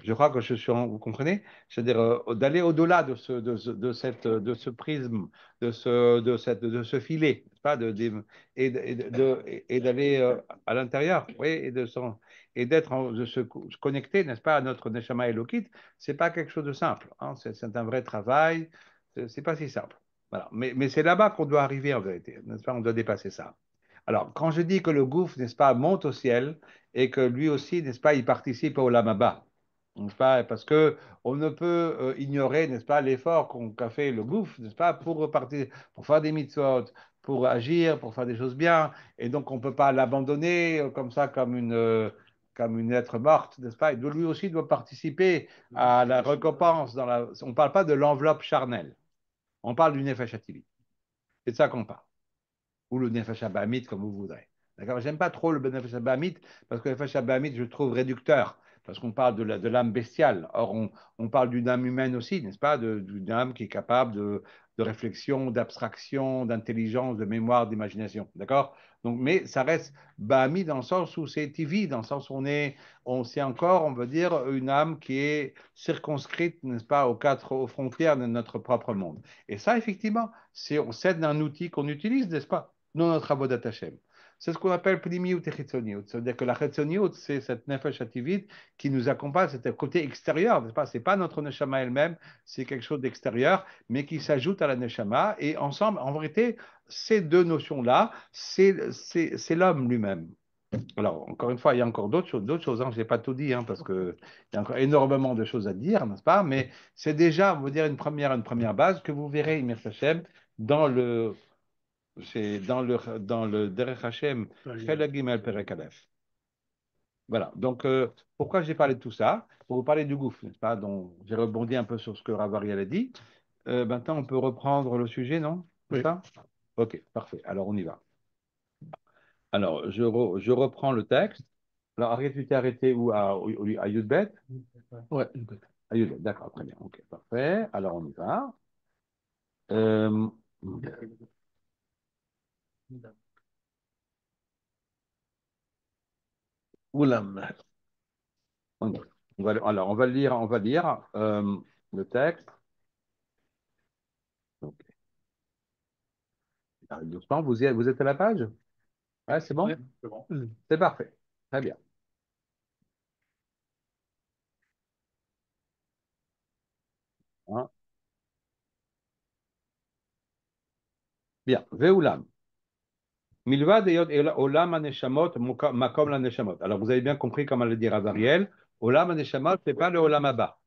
Je crois que vous comprenez? C'est-à-dire d'aller au-delà de ce prisme, de ce filet, n'est-ce pas, et d'aller à l'intérieur, oui, et de se connecter, n'est-ce pas, à notre neshama elokit, c'est pas quelque chose de simple, hein, c'est un vrai travail, c'est pas si simple. Voilà. Mais c'est là-bas qu'on doit arriver en vérité, n'est-ce pas? On doit dépasser ça. Alors, quand je dis que le gouffre, n'est-ce pas, monte au ciel et que lui aussi, n'est-ce pas, il participe au lamaba, n'est-ce pas? Parce que on ne peut ignorer, n'est-ce pas, l'effort qu'a fait le gouffre, n'est-ce pas, pour repartir, pour faire des mitzvot, pour agir, pour faire des choses bien, et donc on ne peut pas l'abandonner comme ça, comme une lettre morte, n'est-ce pas? Et lui aussi doit participer à la récompense. On ne parle pas de l'enveloppe charnelle. On parle du Nefesh Hativit. C'est de ça qu'on parle. Ou le Nefesh Abahamit, comme vous voudrez. D'accord? J'aime pas trop le Nefesh Abahamit parce que le Nefesh Abahamit, je le trouve réducteur. Parce qu'on parle de l'âme bestiale. Or, on parle d'une âme humaine aussi, n'est-ce pas? D'une âme qui est capable de réflexion, d'abstraction, d'intelligence, de mémoire, d'imagination. D'accord? Donc, mais ça reste Bahami dans le sens où c'est TV, dans le sens où c'est encore, on veut dire, une âme qui est circonscrite, n'est-ce pas, aux frontières de notre propre monde. Et ça, effectivement, on cède un outil qu'on utilise, n'est-ce pas, dans notre avodat Hashem. C'est ce qu'on appelle pnimiut et chitzoniut. C'est-à-dire que la chitzoniut, c'est cette nefesh hativit qui nous accompagne, c'est un côté extérieur, n'est-ce pas? C'est pas notre neshama elle-même, c'est quelque chose d'extérieur, mais qui s'ajoute à la neshama. Et ensemble, en vérité, ces deux notions-là, c'est l'homme lui-même. Alors, encore une fois, il y a encore d'autres choses hein. Je n'ai pas tout dit, hein, parce qu'il y a encore énormément de choses à dire, n'est-ce pas? Mais c'est déjà, on va dire, une première base que vous verrez, Imir Hashem, dans dans le Derech Hashem, Chelek Gimel Perek Aleph. Voilà. Donc, pourquoi j'ai parlé de tout ça? Pour vous parler du gouffre, n'est-ce pas? Donc, j'ai rebondi un peu sur ce que Rav Ariel a dit. Maintenant, on peut reprendre le sujet, non? C'est Oui. ça? Ok, parfait. Alors, on y va. Alors, je reprends le texte. Alors, Ariel, tu t'es arrêté où? À Yudbet? Ouais. À Yudbet, d'accord, très bien. Ok, parfait. Alors, on y va. Euh, Oulam. on y va. Alors, on va lire le texte. Ok. Doucement, vous êtes à la page? Ouais, c'est bon? Ouais, c'est bon. C'est parfait. Très bien. Hein. Bien. Ve'ulam. Milvad et olam aneshamot makom la neshamot. Alors, vous avez bien compris comment le dire à Ariel. Olam aneshamot, c'est pas le olam haba.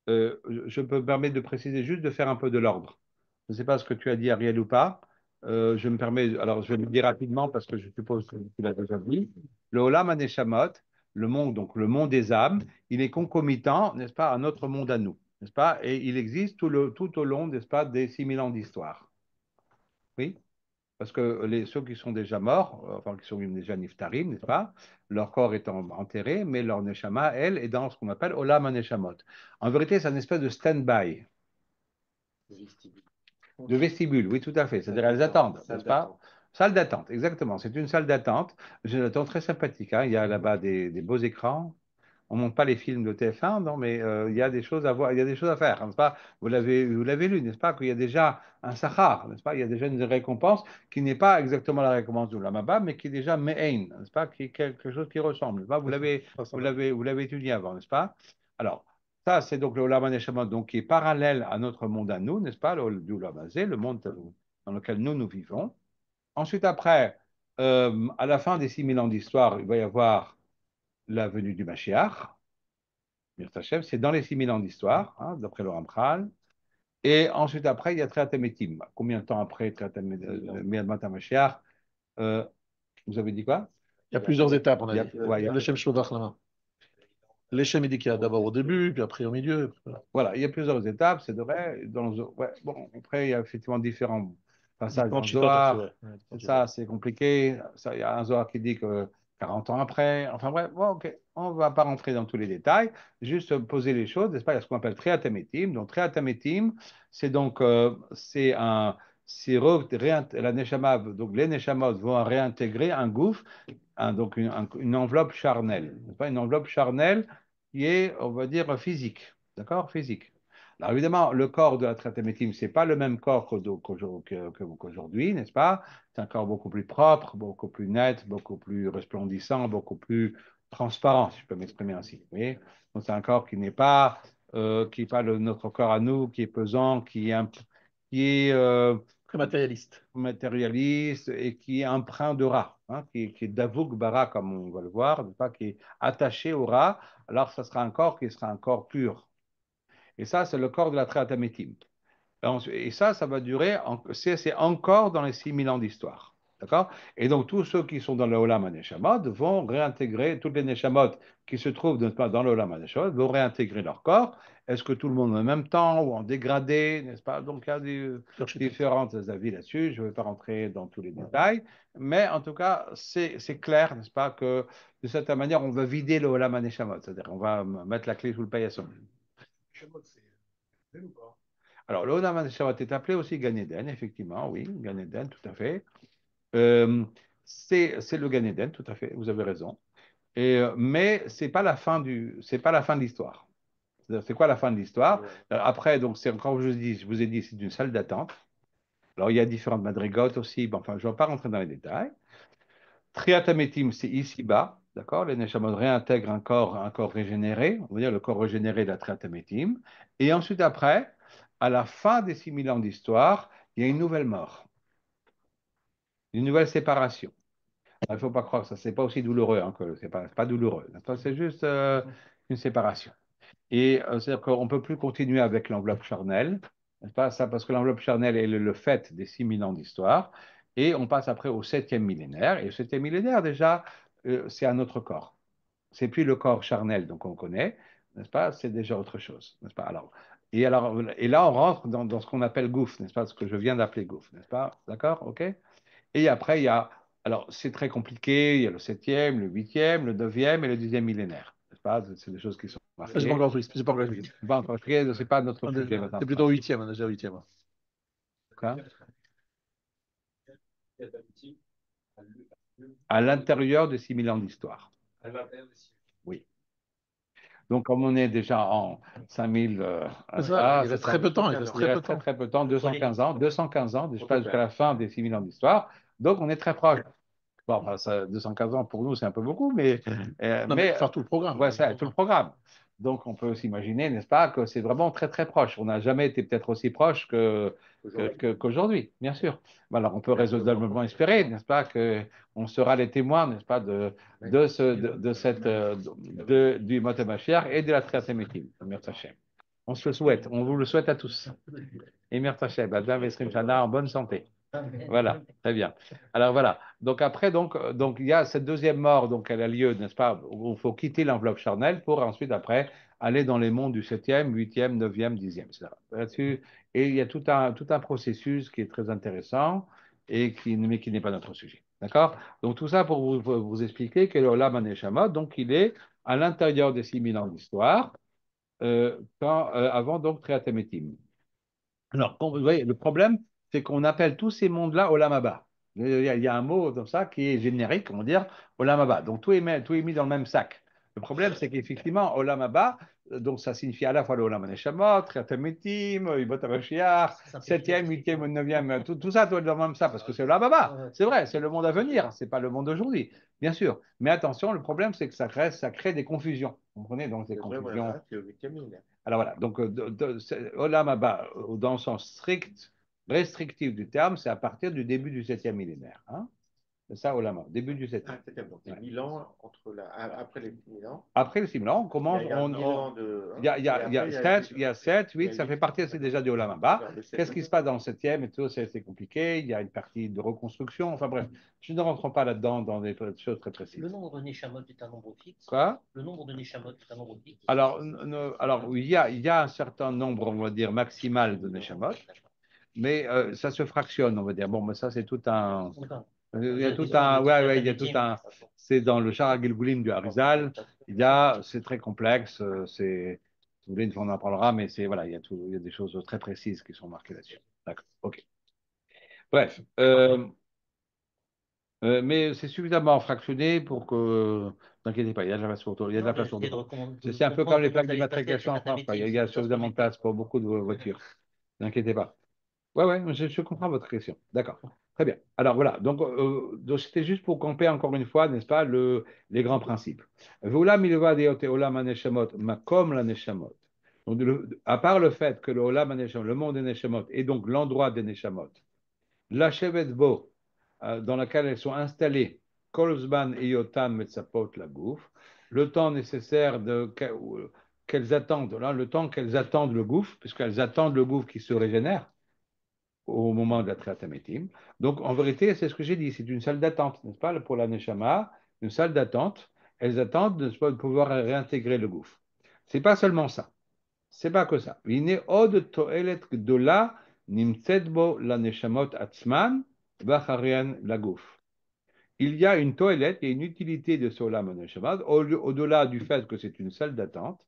Je peux me permettre de préciser juste de faire un peu de l'ordre. Je ne sais pas ce que tu as dit, Ariel, ou pas. Je me permets, alors je vais le dire rapidement parce que je suppose que tu l'as déjà dit. Le Olam Haneshamot, le monde, donc le monde des âmes, il est concomitant, n'est-ce pas, à notre monde à nous, n'est-ce pas? Et il existe tout au long, n'est-ce pas, des 6000 ans d'histoire. Oui? Parce que ceux qui sont déjà morts, enfin qui sont déjà niftarim, n'est-ce pas? Leur corps est enterré, mais leur neshama, elle, est dans ce qu'on appelle Olam Haneshamot. En vérité, c'est une espèce de stand-by. De vestibule, oui, tout à fait. C'est-à-dire, elles attendent, n'est-ce pas? Salle d'attente, exactement. C'est une salle d'attente. Une salle d'attente très sympathique, hein. Il y a là-bas des beaux écrans. on monte pas les films de TF1, non, mais il y a des choses à voir, il y a des choses à faire, n'est-ce pas? Vous l'avez lu, n'est-ce pas? Qu'il y a déjà un Sahar, n'est-ce pas? Il y a déjà une récompense qui n'est pas exactement la récompense de l'Amaba, mais qui est déjà Me'ain, n'est-ce pas? Qui est quelque chose qui ressemble, n'est-ce pas? Vous l'avez étudié avant, n'est-ce pas? Alors, ça, c'est donc le Olam HaNeshama, donc qui est parallèle à notre monde à nous, n'est-ce pas? Le Olam Hazé, le monde dans lequel nous vivons. Ensuite, après, à la fin des 6000 ans d'histoire, il va y avoir la venue du Mashiach. C'est dans les 6000 ans d'histoire, hein, d'après le Ramchal. Et ensuite, après, il y a Triat Hametim. Combien de temps après Triat Mashiach vous avez dit quoi? Il y a plusieurs étapes, on Il y a a, dit. ouais, il y a- Leshem Shlodach Lama. Leshem, il dit qu'il y a d'abord au début, puis après au milieu. voilà, il y a plusieurs étapes, c'est vrai. Ouais, bon, après, il y a effectivement différents passages dans le Zohar. Ça, c'est compliqué. Ça, il y a un Zohar qui dit que 40 ans après. Enfin bref, bon, ok. On ne va pas rentrer dans tous les détails. Juste poser les choses, n'est-ce pas? Il y a ce qu'on appelle Triatametim. Donc, Triatametim, c'est donc c'est un. La neshama, donc les neshamot vont réintégrer un gouffre, donc une enveloppe charnelle. N'est-ce pas? Une enveloppe charnelle qui est, on va dire, physique. D'accord? Physique. Alors évidemment, le corps de la Triatamétime, ce n'est pas le même corps qu'aujourd'hui, n'est-ce pas? C'est un corps beaucoup plus propre, beaucoup plus net, beaucoup plus resplendissant, beaucoup plus transparent, si je peux m'exprimer ainsi. Vous voyez? Donc c'est un corps qui n'est pas notre corps à nous, qui est pesant, qui est Très matérialiste. matérialiste et qui est empreint de rat, hein, qui est d'avouk bara, comme on va le voir, pas, qui est attaché au rat, alors ça sera un corps qui sera un corps pur. Et ça, c'est le corps de la Triatamétime. Et ça va durer, c'est encore dans les 6000 ans d'histoire. D'accord? Et donc, tous ceux qui sont dans le Olam HaNeshamot vont réintégrer, toutes les Neshamot qui se trouvent dans le Olam HaNeshamot vont réintégrer leur corps. Est-ce que tout le monde en même temps ou en dégradé, n'est-ce pas? Donc, il y a différents avis là-dessus. Je ne vais pas rentrer dans tous les détails. Mais en tout cas, c'est clair, n'est-ce pas, que de cette manière, on va vider le Olam HaNeshamot. C'est-à-dire, on va mettre la clé sous le paillasson. Alors, le Olam HaNeshamot est appelé aussi Gan Eden, effectivement, oui, Gan Eden, tout à fait. C'est le Gan Eden, tout à fait, vous avez raison. Mais c'est pas la fin c'est pas la fin de l'histoire. C'est quoi la fin de l'histoire? Après, donc, c'est encore, je vous ai dit, c'est une salle d'attente. Alors, il y a différentes madrigotes aussi, bon, enfin, je ne vais pas rentrer dans les détails. Triatametim, c'est ici-bas, d'accord? Les Neshamot réintègrent un corps régénéré, on va dire le corps régénéré de la Triatametim. Et ensuite, après, à la fin des 6000 ans d'histoire, il y a une nouvelle mort, une nouvelle séparation. Il ne faut pas croire que ça, c'est pas aussi douloureux, hein, que c'est pas douloureux. C'est juste une séparation. Et c'est-à-dire qu'on ne peut plus continuer avec l'enveloppe charnelle, n'est-ce pas? Ça, parce que l'enveloppe charnelle est le fait des 6000 ans d'histoire. Et on passe après au septième millénaire. Et au septième millénaire, déjà, c'est un autre corps. C'est plus le corps charnel donc on connaît, n'est-ce pas? C'est déjà autre chose, n'est-ce pas? Et là, on rentre dans ce qu'on appelle gouffre, n'est-ce pas? Ce que je viens d'appeler gouffre, n'est-ce pas? D'accord? OK? Et après, il y a, alors c'est très compliqué, il y a le septième, le huitième, le neuvième et le dixième millénaire, n'est-ce pas? C'est des choses qui sont Ça, j'ai pas marquées. encore pris, j'ai pas encore expliqué. Pas encore expliqué, c'est pas notre sujet maintenant. C'est plutôt au huitième, on est déjà au huitième. Quoi? À l'intérieur de 6000 ans d'histoire. Oui. Donc, comme on est déjà en 5000, C'est ça, il reste très peu de temps. Il reste très peu de temps. très peu de temps, 215 ans, jusqu'à la fin des 6000 ans d'histoire. Donc, on est très proche. Bon, bah, 215 ans pour nous, c'est un peu beaucoup, mais, Non, mais faire tout le programme. ouais, ça, tout le programme. Donc, on peut s'imaginer, n'est-ce pas, que c'est vraiment très, très proche. On n'a jamais été peut-être aussi proche qu'aujourd'hui, bien sûr. Alors, on peut raisonnablement espérer, n'est-ce pas, qu'on sera les témoins, n'est-ce pas, du Mot Mashiach et de la Triatémétime. On se le souhaite, on vous le souhaite à tous. Et merci Hachem, Adam Esrim Shana en bonne santé. Voilà, très bien. Alors voilà, donc après, donc il y a cette deuxième mort, donc elle a lieu, n'est-ce pas, où il faut quitter l'enveloppe charnelle pour ensuite, après, aller dans les mondes du 7e, 8e, 9e, 10e, etc. Là-dessus, et il y a tout un processus qui est très intéressant, mais qui n'est pas notre sujet. D'accord? Donc tout ça pour vous expliquer que l'Olam HaNeshamot, donc il est à l'intérieur des 6000 ans d'histoire, avant donc Triatametim. Alors, vous voyez, le problème, c'est qu'on appelle tous ces mondes-là Olam Haba. Il y a un mot comme ça qui est générique, on va dire Olam Haba. Donc tout est mis dans le même sac. Le problème, c'est qu'effectivement, Olam Abba, donc ça signifie à la fois le Olam Neshamot, Triat Metim, Yibot HaMashiach, septième, huitième, neuvième, tout ça doit être dans même ça, parce que c'est Olam Abba. C'est vrai, c'est le monde à venir, c'est pas le monde d'aujourd'hui, bien sûr. Mais attention, le problème, c'est que ça crée des confusions. Vous comprenez? Donc des confusions. Alors voilà, donc Olam Abba, dans le sens strict, restrictif du terme, c'est à partir du début du 7e millénaire. Hein. C'est ça, Olama, début du 7e. Donc, il y a 1000 ans après les 1000 ans. Après le 6 000 ans, on commence. Il y a 1000 ans de. Il y a 7, 8, ça fait partie aussi déjà du Olam Abba. Qu'est-ce qui se passe dans le 7e et tout, c'est compliqué. Il y a une partie de reconstruction. Enfin bref, je ne rentre pas là-dedans dans des choses très précises. Le nombre de Neshamot est un nombre fixe. Quoi? Le nombre de Neshamot est un nombre fixe. Alors il y a un certain nombre, on va dire, maximal de Neshamot, mais ça se fractionne, on va dire. Bon, mais ça, c'est tout un. Il y a tout un, ouais, il y a tout un, c'est dans le Shara Gilgulim du Harizal. C'est très complexe, si vous voulez, on en parlera, mais voilà, il y a des choses très précises qui sont marquées là-dessus. D'accord, ok. Bref, mais c'est suffisamment fractionné pour que, n'inquiétez pas, il y a de la place pour tout, il y a de la place pour tout. C'est un peu comme les plaques d'immatriculation en France, il y a suffisamment de place pour beaucoup de voitures. N'inquiétez pas. Ouais, je comprends votre question. D'accord. Très bien. Alors voilà, donc c'était juste pour camper encore une fois, n'est-ce pas, les grands principes. V'olam ilva deote olam haneshamot makom la neshamot. Donc, à part le fait que le olam haneshamot, le monde des neshamot, est donc l'endroit des neshamot, la shevet bo, dans laquelle elles sont installées, kolzban et yotam metzapot la gouf, le temps nécessaire qu'elles attendent, là, le temps qu'elles attendent le gouffre, puisqu'elles attendent le gouffre qui se régénère au moment de la Triatamétim. Donc, en vérité, c'est ce que j'ai dit, c'est une salle d'attente, n'est-ce pas, pour la Neshama, une salle d'attente. Elles attendent, n'est-ce pas, de pouvoir réintégrer le gouffre. C'est pas seulement ça. C'est pas que ça. Vine od toelet gdola nimtzet bo la neshamot atzman v'acharian la gouffre. Il y a une toilette et une utilité de ce olam neshama, au-delà du fait que c'est une salle d'attente.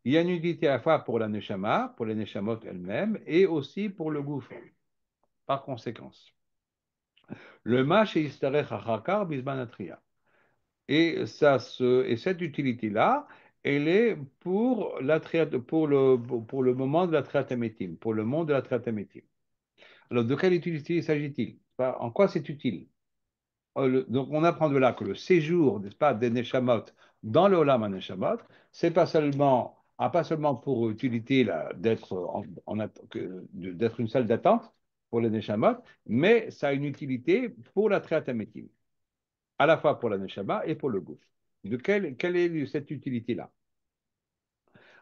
Il y a une utilité à la fois pour la neshama, pour les neshamot elles-mêmes, et aussi pour le gouffre. Par conséquence, le mâche est istarech achakar bisbanatria. Et cette utilité-là, elle est pour le moment de la triatamétime, pour le monde de la triatamétime. Alors, de quelle utilité s'agit-il? En quoi c'est utile? Donc, on apprend de là que le séjour, n'est-ce pas, des Neshamot dans le Olam HaNeshamot, c'est pas seulement pour utilité d'être une salle d'attente pour les Neshamot, mais ça a une utilité pour la Triatamétim, à la fois pour la Neshama et pour le gouffre. Quelle est cette utilité-là?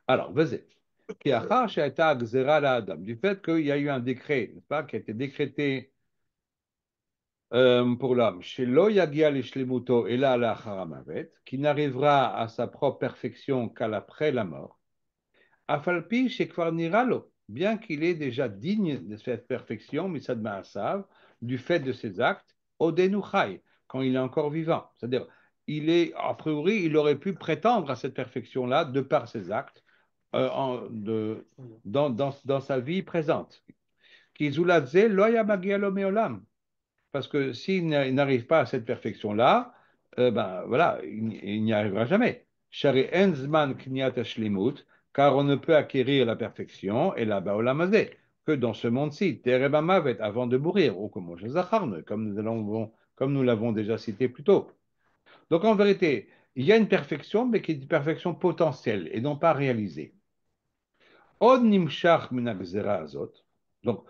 Alors, vas-y. Du fait qu'il y a eu un décret, n'est-ce pas, qui a été décrété pour l'homme, chez Yagia Lishlemuto et là la Haramavet, qui n'arrivera à sa propre perfection qu'après la mort, Afalpi chez Kvarniralo, bien qu'il est déjà digne de cette perfection, Misad Maasav, du fait de ses actes, Odenuchai, quand il est encore vivant. C'est-à-dire, a priori, il aurait pu prétendre à cette perfection-là de par ses actes dans sa vie présente. Kizuladze loya magialo meolam. Parce que s'il n'arrive pas à cette perfection-là, ben voilà, il n'y arrivera jamais. Shari enzman kniat shlimut, car on ne peut acquérir la perfection et la baolamazé que dans ce monde-ci, terebamavet, avant de mourir, ou comme nous l'avons déjà cité plus tôt. Donc en vérité, il y a une perfection, mais qui est une perfection potentielle et non pas réalisée. Od nimshach minagzera azot. Donc,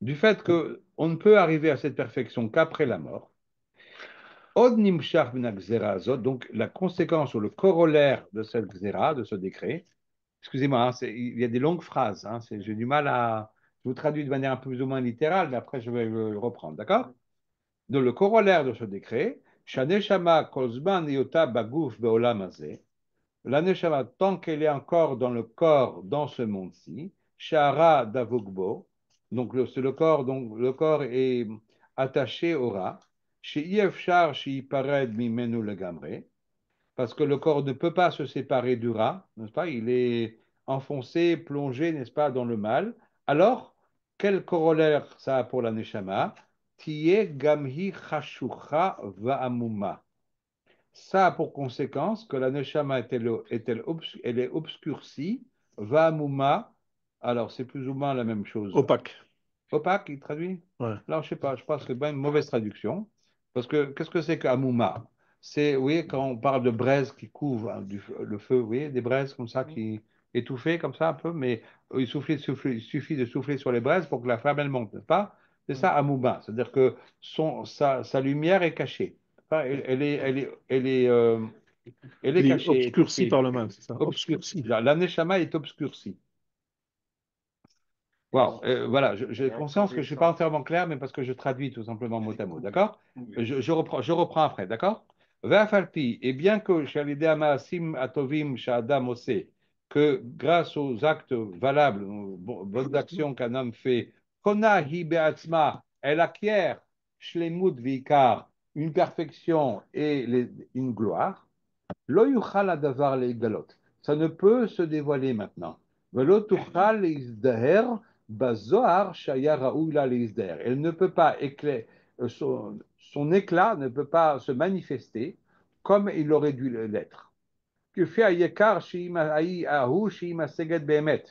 du fait qu'on ne peut arriver à cette perfection qu'après la mort, Od nimshach minagzera azot, donc la conséquence ou le corollaire de cette xéra, de ce décret, excusez-moi, hein, il y a des longues phrases, hein, j'ai du mal à, je vous traduis de manière un peu plus ou moins littérale, mais après je vais le reprendre, d'accord? Donc le corollaire de ce décret, Shaneshama kolzman yota bagouf beolam hazeh, la neshama, tant qu'elle est encore dans le corps, dans ce monde-ci, shara davugbo, donc c'est le corps, donc le corps est attaché au rat, chez Yefchar, chez Ipared mimenu le gamre, parce que le corps ne peut pas se séparer du rat, n'est-ce pas? Il est enfoncé, plongé, n'est-ce pas, dans le mal. Alors, quel corollaire ça a pour la neshama? Tiye gamhi chashucha va'amuma. Ça a pour conséquence que la neshama elle est obscurcie, va mouma, alors c'est plus ou moins la même chose. Opaque. Opaque, il traduit? Ouais. Alors, je sais pas, je pense que c'est bien une mauvaise traduction. Parce que qu'est-ce que c'est qu'Amouma? C'est, vous voyez, quand on parle de braise qui couvre hein, le feu, vous voyez, des braises comme ça qui étouffées comme ça un peu, mais il suffit de souffler sur les braises pour que la flamme elle monte, n'est-ce pas? C'est ça Amouma, c'est-à-dire que sa lumière est cachée. Enfin, elle est Et cachée, obscurci étouffée, par le mal, c'est ça. obscurcie. La neshama est obscurcie. Wow. Voilà, j'ai conscience que je ne suis pas entièrement clair, mais parce que je traduis tout simplement mot à mot, d'accord? Je reprends après, d'accord? Ve'afalpi, et bien que Shalideh Ma'asim Atovim Sha'adam Ose, que grâce aux actes valables, aux bonnes actions qu'un homme fait, Kona hi be'atzma, elle acquiert Shlemut Vikar, une perfection et une gloire, Lo yuchal hadavar leigalot. Ça ne peut se dévoiler maintenant. Velo tuchal leizdaher bazohar shaya raoui la leizdaher. Elle ne peut pas son éclat ne peut pas se manifester comme il aurait dû l'être. Que fait ayekar ahu sheima seged behemet.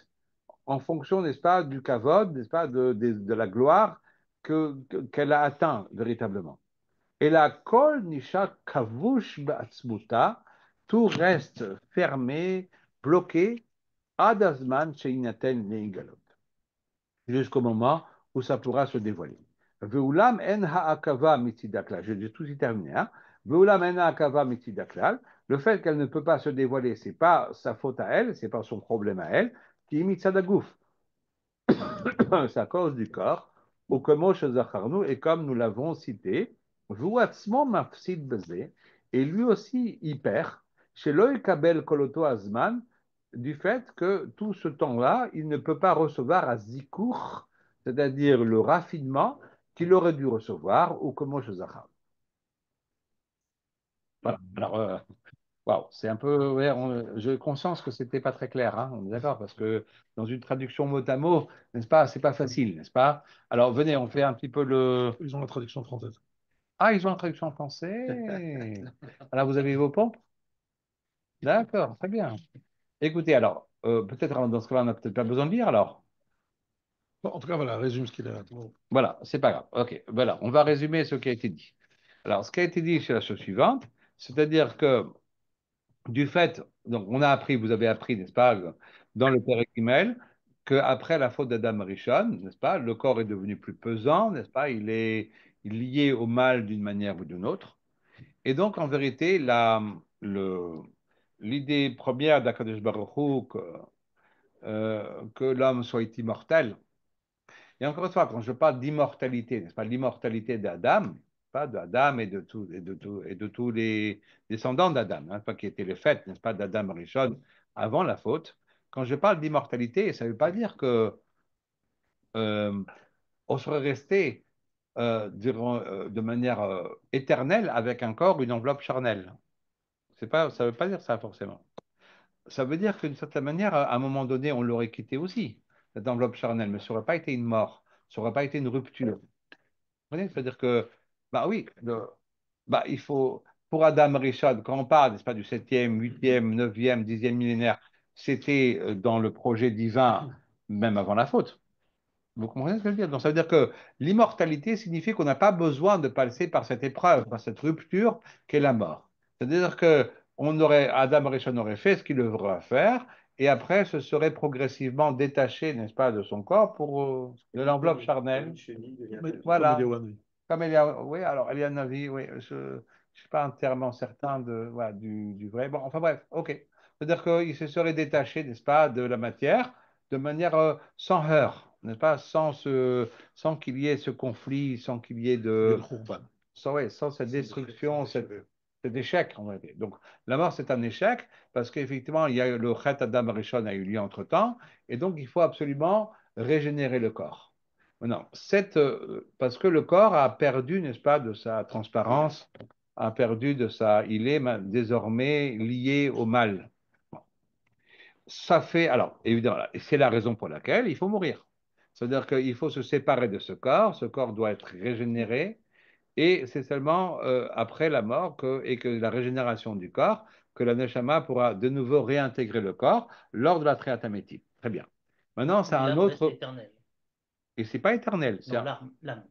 En fonction, n'est-ce pas, du kavod, n'est-ce pas, de la gloire qu'elle a atteint véritablement. Et la kol nisha kavush ba'atzmuta, tout reste fermé, bloqué, ad azman sheinaten neigalot, jusqu'au moment où ça pourra se dévoiler. Veulam en ha'akava mitzidaklal, je vais tout y terminer, hein. Veulam en ha'akava mitzidaklal, le fait qu'elle ne peut pas se dévoiler, c'est pas sa faute à elle, c'est pas son problème à elle, qui mitzadagouf, c'est à cause du corps, ou comme Zacharnou, et comme nous l'avons cité, Vuatzmo mafsid bezé, et lui aussi il perd, chez Loï Kabel Koloto Azman, du fait que tout ce temps-là, il ne peut pas recevoir à Zikour, c'est-à-dire le raffinement qu'il aurait dû recevoir au Komosh Zachar. Voilà. Alors, waouh, c'est un peu. Ouais, j'ai conscience que c'était pas très clair, hein, on est d'accord, parce que dans une traduction mot à mot, n'est-ce pas, c'est pas facile, n'est-ce pas? Alors venez, on fait un petit peu le. Ils ont la traduction française. Ah, ils ont la traduction en français. Alors vous avez vos pompes? D'accord, très bien. Écoutez, alors, peut-être dans ce cas-là, on n'a peut-être pas besoin de lire alors. Bon, en tout cas, voilà, résume ce qu'il a. Voilà, c'est pas grave. Ok, voilà, on va résumer ce qui a été dit. Alors, ce qui a été dit, c'est la chose suivante, c'est-à-dire que du fait, donc on a appris, vous avez appris, n'est-ce pas, dans le Père Email, qu'après la faute d'Adam Rishon, n'est-ce pas, le corps est devenu plus pesant, n'est-ce pas, il est lié au mal d'une manière ou d'une autre. Et donc, en vérité, l'idée première d'Akadosh Baruch Hu, que l'homme soit immortel, et encore une fois, quand je parle d'immortalité, n'est-ce pas, l'immortalité d'Adam, pas d'Adam et de tous les descendants d'Adam, hein, pas qui étaient les faits, n'est-ce pas, d'Adam Rishon avant la faute. Quand je parle d'immortalité, ça ne veut pas dire que on serait resté de manière éternelle avec un corps, une enveloppe charnelle. C'est pas, ça ne veut pas dire ça forcément. Ça veut dire qu'une certaine manière, à un moment donné, on l'aurait quitté aussi, cette enveloppe charnelle, mais ça n'aurait pas été une mort, ça n'aurait pas été une rupture. Comprenez. C'est-à-dire que, bah oui, bah, il faut, pour Adam Rishad, quand on parle, n'est-ce pas, du 7e, 8e, 9e, 10e millénaire, c'était dans le projet divin, même avant la faute. Vous comprenez ce que je veux dire? Donc, ça veut dire que l'immortalité signifie qu'on n'a pas besoin de passer par cette épreuve, par cette rupture qu'est la mort. C'est-à-dire que Adam Rishon aurait fait ce qu'il devrait faire, et après se serait progressivement détaché, n'est-ce pas, de son corps pour de l'enveloppe charnelle. Voilà. Comme Elia, oui, alors Elia Navi, oui, je ne suis pas entièrement certain voilà, du vrai. Bon, enfin bref, ok. C'est-à-dire qu'il se serait détaché, n'est-ce pas, de la matière de manière sans heurts, n'est-ce pas, sans qu'il y ait ce conflit, sans qu'il y ait sans cette destruction, cet échec, on va dire. Donc, la mort, c'est un échec parce qu'effectivement, il y a le Chet Adam Rishon a eu lieu entre-temps, et donc il faut absolument régénérer le corps. Non, parce que le corps a perdu, n'est-ce pas, de sa transparence, a perdu de sa. Il est désormais lié au mal. Ça fait. Alors, évidemment, c'est la raison pour laquelle il faut mourir. C'est-à-dire qu'il faut se séparer de ce corps doit être régénéré, Et c'est seulement après la mort et que la régénération du corps que la neshama pourra de nouveau réintégrer le corps lors de la triatamétie. Très bien. Maintenant, c'est un L'âme reste autre. éternelle. Et c'est pas éternel. Non, l'âme.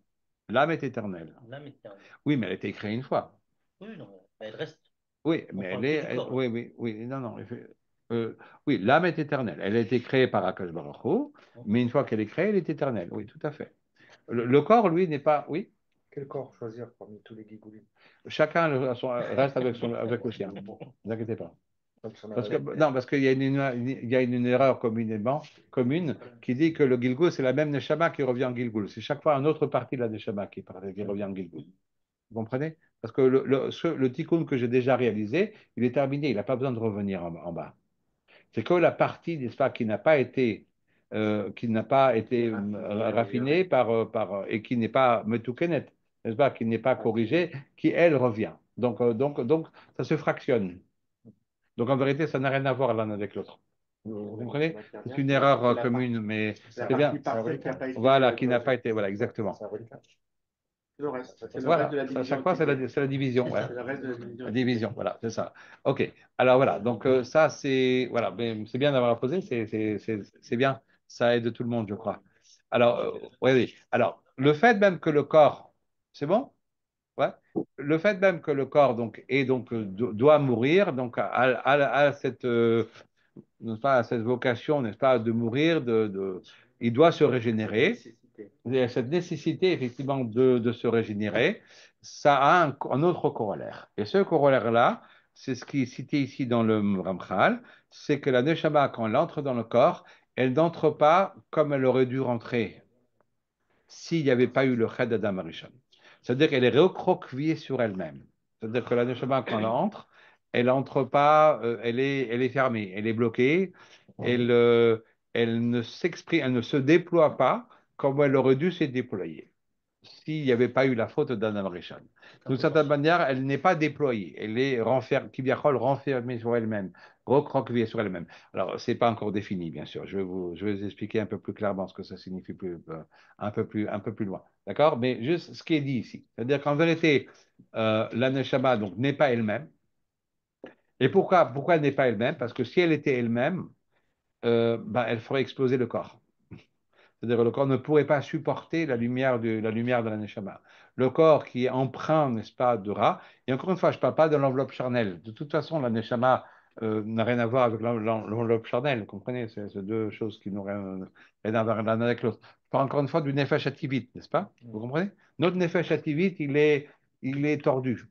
L'âme est éternelle. L'âme est éternelle. Oui, mais elle a été créée une fois. Oui, non, mais elle reste. Oui, On mais parle que du corps, là. oui, oui, oui, non, non. Oui, l'âme est éternelle. Elle a été créée par Akash Baruch Hu, mais une fois qu'elle est créée, elle est éternelle. Oui, tout à fait. Le corps, lui, n'est pas. Oui, Quel corps choisir parmi tous les Gigoulim? chacun reste avec le sien. Ne vous inquiétez pas. Non, parce qu'il y a il y a une erreur commune qui dit que le Gilgul, c'est la même Neshama qui revient en Gilgul. C'est chaque fois une autre partie de la Neshama qui revient en Gilgul. Vous comprenez? Parce que le tikkun que j'ai déjà réalisé, il est terminé. Il n'a pas besoin de revenir en bas. C'est que la partie, n'est-ce pas, qui n'a pas été raffinée et qui n'est pas metukenet, n'est-ce pas, qui n'est pas corrigée, qui elle revient. Donc, ça se fractionne. Donc en vérité, ça n'a rien à voir l'un avec l'autre. Vous comprenez? C'est une erreur commune, mais c'est bien. Voilà, qui n'a pas été, voilà, exactement. Le reste. C'est le Voilà, reste de la à division. chaque fois, c'est la division. Ouais. C'est le reste de la division. La division, voilà, c'est ça. OK. Alors voilà, donc ça, c'est voilà, mais c'est bien d'avoir posé, c'est bien, ça aide tout le monde, je crois. Alors, oui, oui. Alors, le fait même que le corps, c'est bon? Ouais. Le fait même que le corps donc, doit mourir, donc à cette, n'est-ce pas, à cette vocation, n'est-ce pas, de mourir, il doit se régénérer. Il y a cette nécessité, effectivement, de se régénérer, ça a un autre corollaire. Et ce corollaire-là, c'est ce qui est cité ici dans le Ramchal, c'est que la Neshama, quand elle entre dans le corps, elle n'entre pas comme elle aurait dû rentrer s'il n'y avait pas eu le Ched Adam Arishon. C'est-à-dire qu'elle est recroquevillée sur elle-même. C'est-à-dire que la Neshama, quand elle entre pas, elle est fermée, elle est bloquée, elle, euh, elle ne s'exprime, elle ne se déploie pas comme elle aurait dû se déployer s'il n'y avait pas eu la faute d'Adam Rishon. D'une certaine manière, elle n'est pas déployée. Elle est renfermée sur elle-même, recroquevillée sur elle-même. Alors, ce n'est pas encore défini, bien sûr. Je vais vous expliquer un peu plus clairement ce que ça signifie un peu plus loin. D'accord? Mais juste ce qui est dit ici. C'est-à-dire qu'en vérité, la Neshama donc, n'est pas elle-même. Et pourquoi elle n'est pas elle-même? Parce que si elle était elle-même, ben, elle ferait exploser le corps. C'est-à-dire que le corps ne pourrait pas supporter la lumière de la Neshama. Le corps qui est empreint, n'est-ce pas, de Ra. Et encore une fois, je ne parle pas de l'enveloppe charnelle. De toute façon, la Neshama n'a rien à voir avec l'enveloppe charnelle. Vous comprenez? C'est deux choses qui n'ont rien à voir l'un avec l'autre. Je parle encore une fois du Nefesh Hativit, n'est-ce pas? Vous comprenez? Notre Nefesh Hativit, il est tordu.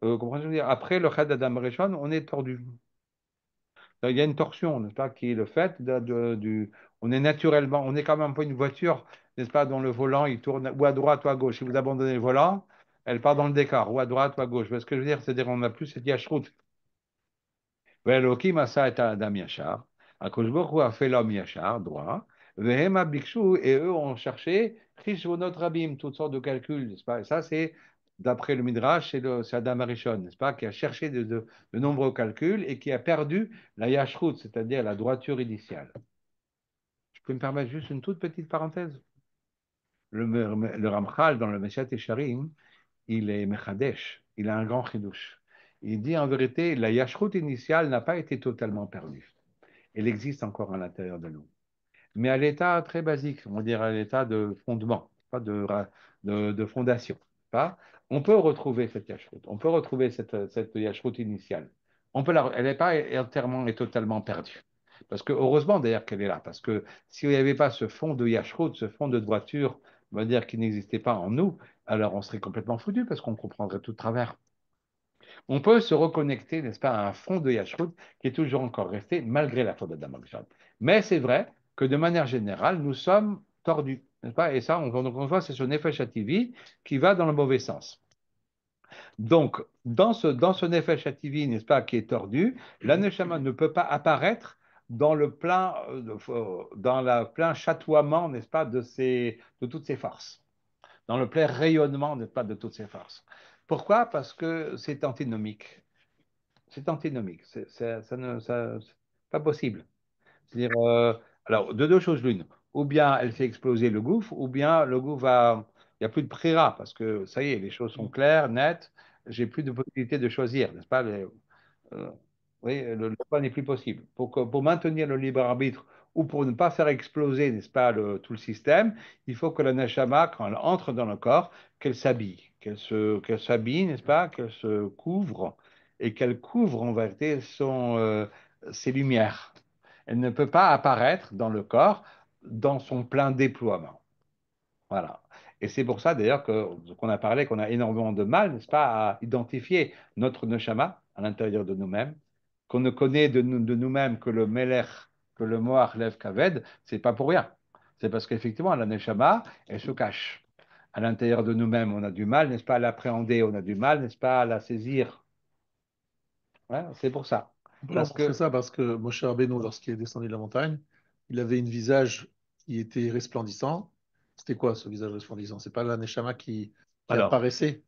Vous comprenez ce que je veux dire? Après le Chad Adam Rishon, on est tordu. Il y a une torsion, n'est-ce pas, qui est le fait on est naturellement, on est quand même un peu une voiture, n'est-ce pas, dont le volant, il tourne ou à droite ou à gauche. Si vous abandonnez le volant, elle part dans le décor, ou à droite ou à gauche. Vous voyez ce que je veux dire? C'est-à-dire, on n'a plus cette yashrout. Ve'elokim asa et adam yashar. Akadosh Baruch Hu a fait l'homme yashar, droit. Vehema bikshu, et eux ont cherché, chishvonot rabim, toutes sortes de calculs, n'est-ce pas? Et ça, c'est, d'après le Midrash, c'est Adam Arishon, n'est-ce pas? Qui a cherché de nombreux calculs et qui a perdu la yashrut, c'est-à-dire la droiture initiale. Je peux me permettre juste une toute petite parenthèse? Le Ramchal, dans le Meshat Esharim, il est Mechadesh, il a un grand chidouche. Il dit en vérité, la yashrut initiale n'a pas été totalement perdue. Elle existe encore à l'intérieur de nous. Mais à l'état très basique, on dirait à l'état de fondement, pas de fondation. Pas. On peut retrouver cette yashrut, on peut retrouver cette yashrut initiale. Elle n'est pas entièrement et totalement perdue. Parce que heureusement d'ailleurs qu'elle est là, parce que s'il n'y avait pas ce fond de yashrut, ce fond de droiture, on va dire qui n'existait pas en nous, alors on serait complètement foutu parce qu'on comprendrait tout de travers. On peut se reconnecter, n'est-ce pas, à un fond de Yashrut qui est toujours encore resté malgré la faute d'Adam Arishon. Mais c'est vrai que de manière générale, nous sommes tordus, n'est-ce pas? Et ça, on voit, c'est ce Nefesh Hativi qui va dans le mauvais sens. Donc, dans ce Nefesh Hativi, n'est-ce pas, qui est tordu, la Neshama ne peut pas apparaître dans le plein, dans la plein chatoiement, n'est-ce pas, de toutes ses forces, dans le plein rayonnement, n'est-ce pas, de toutes ses forces. Pourquoi? Parce que c'est antinomique. C'est antinomique. C'est pas possible. C'est-à-dire, alors, de deux choses l'une. Ou bien elle fait exploser le gouffre, ou bien le gouffre Il n'y a plus de prira parce que ça y est, les choses sont claires, nettes. J'ai plus de possibilité de choisir, n'est-ce pas? Euh, oui, le choix n'est plus possible. Pour maintenir le libre arbitre ou pour ne pas faire exploser, n'est-ce pas, tout le système, il faut que la neshama, quand elle entre dans le corps, qu'elle s'habille, qu'elle s'habille, n'est-ce pas, qu'elle se couvre et qu'elle couvre en vérité ses lumières. Elle ne peut pas apparaître dans le corps dans son plein déploiement. Voilà. Et c'est pour ça d'ailleurs qu'on a parlé qu'on a énormément de mal, n'est-ce pas, à identifier notre neshama à l'intérieur de nous-mêmes, qu'on ne connaît de nous-mêmes que le melech, que le moach lev kaved, c'est pas pour rien. C'est parce qu'effectivement, la neshama, elle se cache. À l'intérieur de nous-mêmes, on a du mal, n'est-ce pas, à l'appréhender, on a du mal, n'est-ce pas, à la saisir. Ouais, c'est pour ça. On peut Parce remarquer que, ça parce que Moshe Rabbeinu, lorsqu'il est descendu de la montagne, il avait un visage qui était resplendissant. C'était quoi ce visage resplendissant? C'est pas la Neshama qui alors, apparaissait?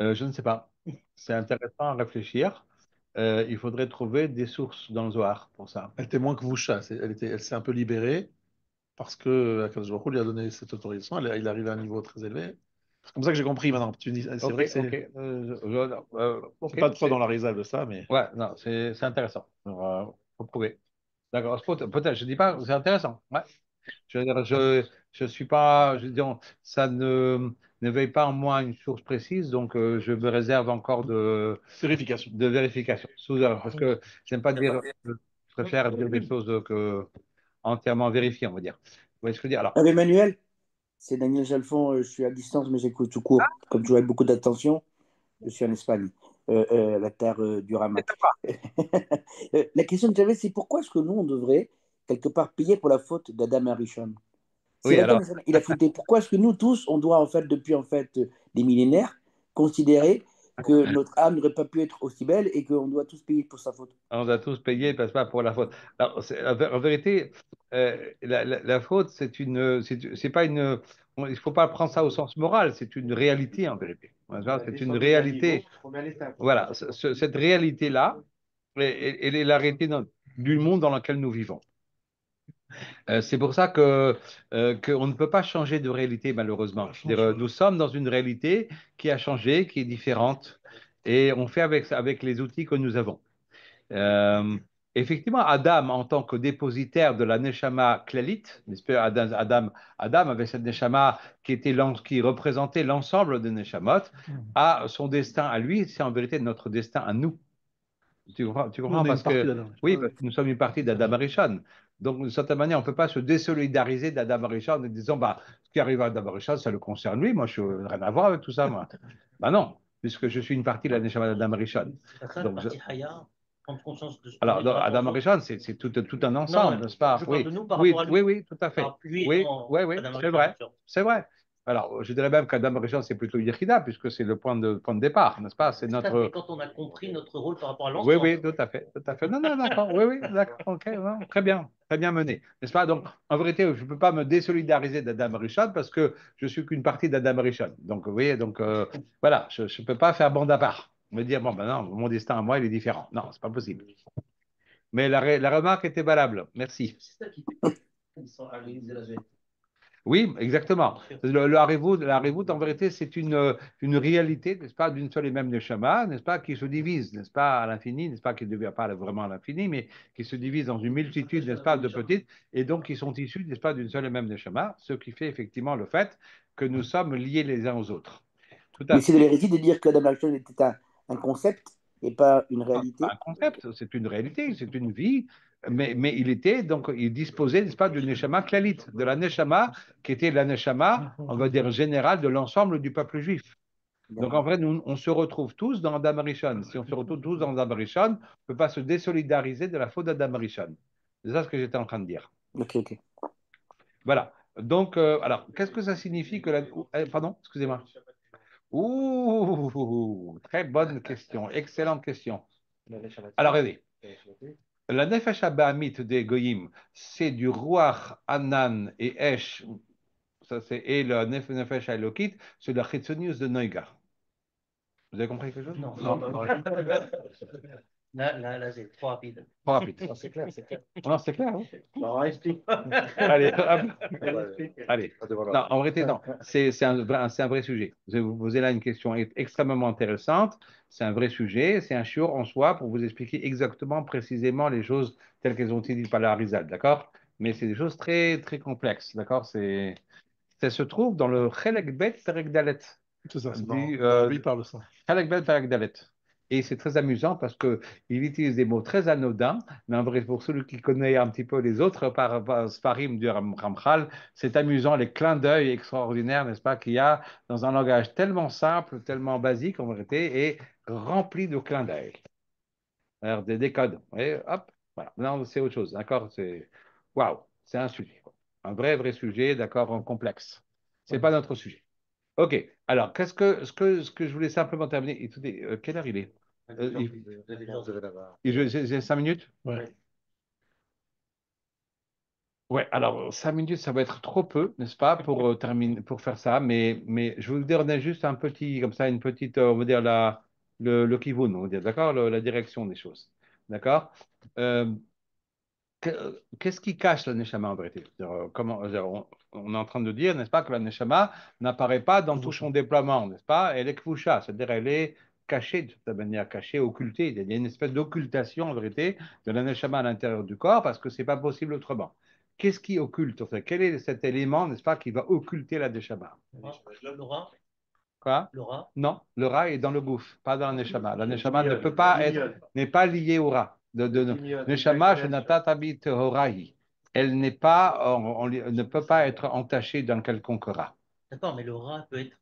je ne sais pas. C'est intéressant à réfléchir. Il faudrait trouver des sources dans le Zohar pour ça. Elle était moins que Voucha. Elle s'est un peu libérée parce que Akadosh Baruch Hu lui a donné cette autorisation. Il est arrivé à un niveau très élevé. C'est comme ça que j'ai compris maintenant. Tu dis, c'est Ok, vrai que ok. c'est Ok. pas trop dans la réserve de ça, mais Ouais, non, c'est intéressant. Faut prouver. D'accord. Peut-être, je dis pas, c'est intéressant. Ouais. Je veux dire, je suis pas, je veux dire, ça n'éveille pas en moi une source précise, donc je me réserve encore vérification. de vérification. Parce que j'aime pas dire, je préfère dire des choses que entièrement vérifiées, on va dire. Vous voyez ce que je veux dire? Alors, Emmanuel, c'est Daniel Jalfon, je suis à distance, mais j'écoute tout court. Comme tu vois avec beaucoup d'attention, je suis en Espagne, la terre du Ramak. La question que j'avais, c'est pourquoi est-ce que nous, on devrait, quelque part, payer pour la faute d'Adam Arishon? Si oui, Adam, alors, il a fauté, pourquoi est-ce que nous tous, on doit, en fait, depuis en fait, des millénaires, considérer que notre âme n'aurait pas pu être aussi belle et qu'on doit tous payer pour sa faute? on a tous payé, parce pas pour la faute. Alors, en vérité, la faute, c'est pas une, il faut pas prendre ça au sens moral, c'est une réalité en vérité. C'est une réalité. Voilà, cette réalité-là, elle est la réalité du monde dans lequel nous vivons. C'est pour ça qu'on ne peut pas changer de réalité, malheureusement. C'est-à-dire, nous sommes dans une réalité qui a changé, qui est différente, et on fait avec les outils que nous avons. Euh, Effectivement, Adam, en tant que dépositaire de la Neshama Klalit, Adam avait cette Neshama qui représentait l'ensemble des Neshamot, a son destin à lui, c'est en vérité notre destin à nous. Tu Nous, on comprends? est une Parce partie que, d'Adam. oui, parce que nous sommes une partie d'Adam Arishon. Donc, d'une certaine manière, on ne peut pas se désolidariser d'Adam Arishon en disant, bah, ce qui arrive à Adam Arishon, ça le concerne lui, moi, je n'ai rien à voir avec tout ça, moi. Bah non, puisque je suis une partie de la Neshama d'Adam Arishon. C'est ça, la Donc, partie Haya, prendre conscience de ce qu'on alors, est dans la Adam conscience. Arishon, c'est tout un Non, ensemble, non, n'est-ce pas? je parle Oui, de nous par oui, rapport à lui. oui, oui, tout à fait. Par lui Oui, étant oui, oui, Adam c'est Arishon, vrai, bien sûr. c'est vrai. Alors, je dirais même qu'Adam Arishon, c'est plutôt Yechida, puisque c'est le point de départ, n'est-ce pas? C'est C'est ça, notre. c'est quand on a compris notre rôle par rapport à Oui, l'ensemble. oui, tout à fait, tout à fait. Non, non, d'accord, oui, oui, d'accord, ok, non, très bien mené, n'est-ce pas? Donc, en vérité, je ne peux pas me désolidariser d'Adam Arishon parce que je suis qu'une partie d'Adam Arishon. Donc, vous voyez, donc, voilà, je ne peux pas faire bande à part. Me dire, bon, ben non, mon destin à moi, il est différent. Non, c'est pas possible. Mais la remarque était valable. Merci. C'est ça qui fait qu'ils sont arrivés de la zone. Oui, exactement. Le Harivut, en vérité, c'est une réalité, n'est-ce pas, d'une seule et même neshama, n'est-ce pas, qui se divise, n'est-ce pas, à l'infini, n'est-ce pas, qui ne devient pas vraiment à l'infini, mais qui se divise dans une multitude, n'est-ce pas, de petites, et donc qui sont issus, n'est-ce pas, d'une seule et même neshama, ce qui fait effectivement le fait que nous sommes liés les uns aux autres. Tout à Mais c'est de fait. l'hérésie de dire qu'Adam Arishon était un concept et pas une C'est pas réalité. un concept, c'est une réalité, c'est une vie, mais il disposait, n'est-ce pas, d'une neshama klalit, de la neshama qui était la neshama, on va dire, générale de l'ensemble du peuple juif. Donc en vrai, nous, on se retrouve tous dans Adam Arishon. Si on se retrouve tous dans Adam Arishon, on ne peut pas se désolidariser de la faute d'Adam Arishon. C'est ça ce que j'étais en train de dire. Ok, ok. Voilà. Donc, alors, qu'est-ce que ça signifie que la... pardon, excusez-moi. Ouh, très bonne question, excellente question. Alors, regardez. La Nefesh Abahamit des Goyim, c'est du Ruach, Anan et Esh, et le Nefesh Elokit, c'est la Chitzonius de Neuga. Vous avez compris quelque chose? Non, Non, non, non. Là, c'est trop rapide. Trop rapide. Non, c'est clair, c'est clair. Non, c'est clair, hein? Alors, explique. Allez, hop. Allez. Ah, devant Non, là. en vérité, non. C'est un vrai sujet. Vous posez là une question extrêmement intéressante. C'est un vrai sujet. C'est un shiur en soi pour vous expliquer exactement, précisément les choses telles qu'elles ont été dites par la Harizal, d'accord? Mais c'est des choses très, très complexes, d'accord? Ça se trouve dans le Chelek Bet Perek Dalet C'est ça, c'est du lui, il parle de ça. Chelek Bet Perek Dalet. Et c'est très amusant parce qu'il utilise des mots très anodins, mais en vrai, pour celui qui connaît un petit peu les autres Sfarim du Ramchal, c'est amusant les clins d'œil extraordinaires, n'est-ce pas, qu'il y a dans un langage tellement simple, tellement basique en vérité, et rempli de clins d'œil. Alors, des codes. Et hop, voilà. Non, c'est autre chose, d'accord? Waouh, c'est un sujet. Un vrai, vrai sujet, d'accord, en complexe. C'est pas notre sujet. OK. Alors, ce que je voulais simplement terminer. Écoutez, quelle heure il est? Vous avez là-bas. J'ai 5 minutes? Ouais. Ouais, alors 5 minutes, ça va être trop peu, n'est-ce pas, pour terminer, pour faire ça, mais je vous donner juste un petit, comme ça, une petite, on va dire, le kivun, on va dire, d'accord, la direction des choses. D'accord? Euh, Qu'est-ce qui cache la neshama en vérité? Comment, on est en train de dire, n'est-ce pas, que la neshama n'apparaît pas dans tout son déploiement, n'est-ce pas? Elle est kvusha, c'est-à-dire elle est cachée, de cette manière, cachée, occultée. Il y a une espèce d'occultation en vérité de la neshama à l'intérieur du corps parce que c'est pas possible autrement. Qu'est-ce qui occulte? Enfin, quel est cet élément, n'est-ce pas, qui va occulter la neshama? Laura, Quoi? Laura, Non, le ra est dans le gouffre, pas dans la neshama. La neshama ne peut pas être, n'est pas liée au ra. Neshama, shenata tabit horahi. Elle n'est pas, ne peut pas être entachée d'un quelconque ra. d'accord, mais Laura peut être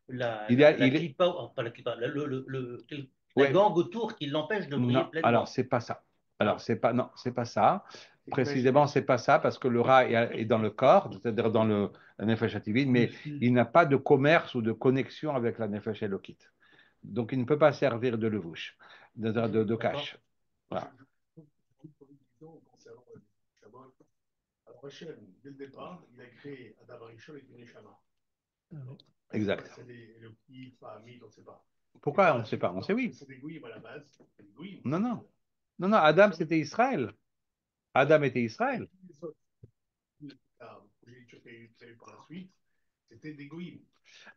Il y a, la il est, clipa, pas la clipa, la ouais, gangue autour qui l'empêche de briller non, alors pleinement. c'est pas ça. Alors c'est pas, non, c'est pas ça. Précisément, c'est pas ça parce que le ra est dans le corps, c'est-à-dire dans la nefesh hativit, mais il n'a pas de commerce ou de connexion avec la nefesh elokit. Donc, il ne peut pas servir de levouche, de cache. Voilà. Alors, Hachem, dès le départ, il a créé Adam Arishon avec une Neshama. Exact. C'est le petit, pas Hamid, on ne sait pas. Pourquoi on ne sait pas? On sait oui. C'est des Goïms à la base. C'est des Goïms. Non, non. Non, non, Adam, c'était Israël. Adam était Israël. Les autres, la progéniture qu'il y a eu par la suite, c'était des Goïms.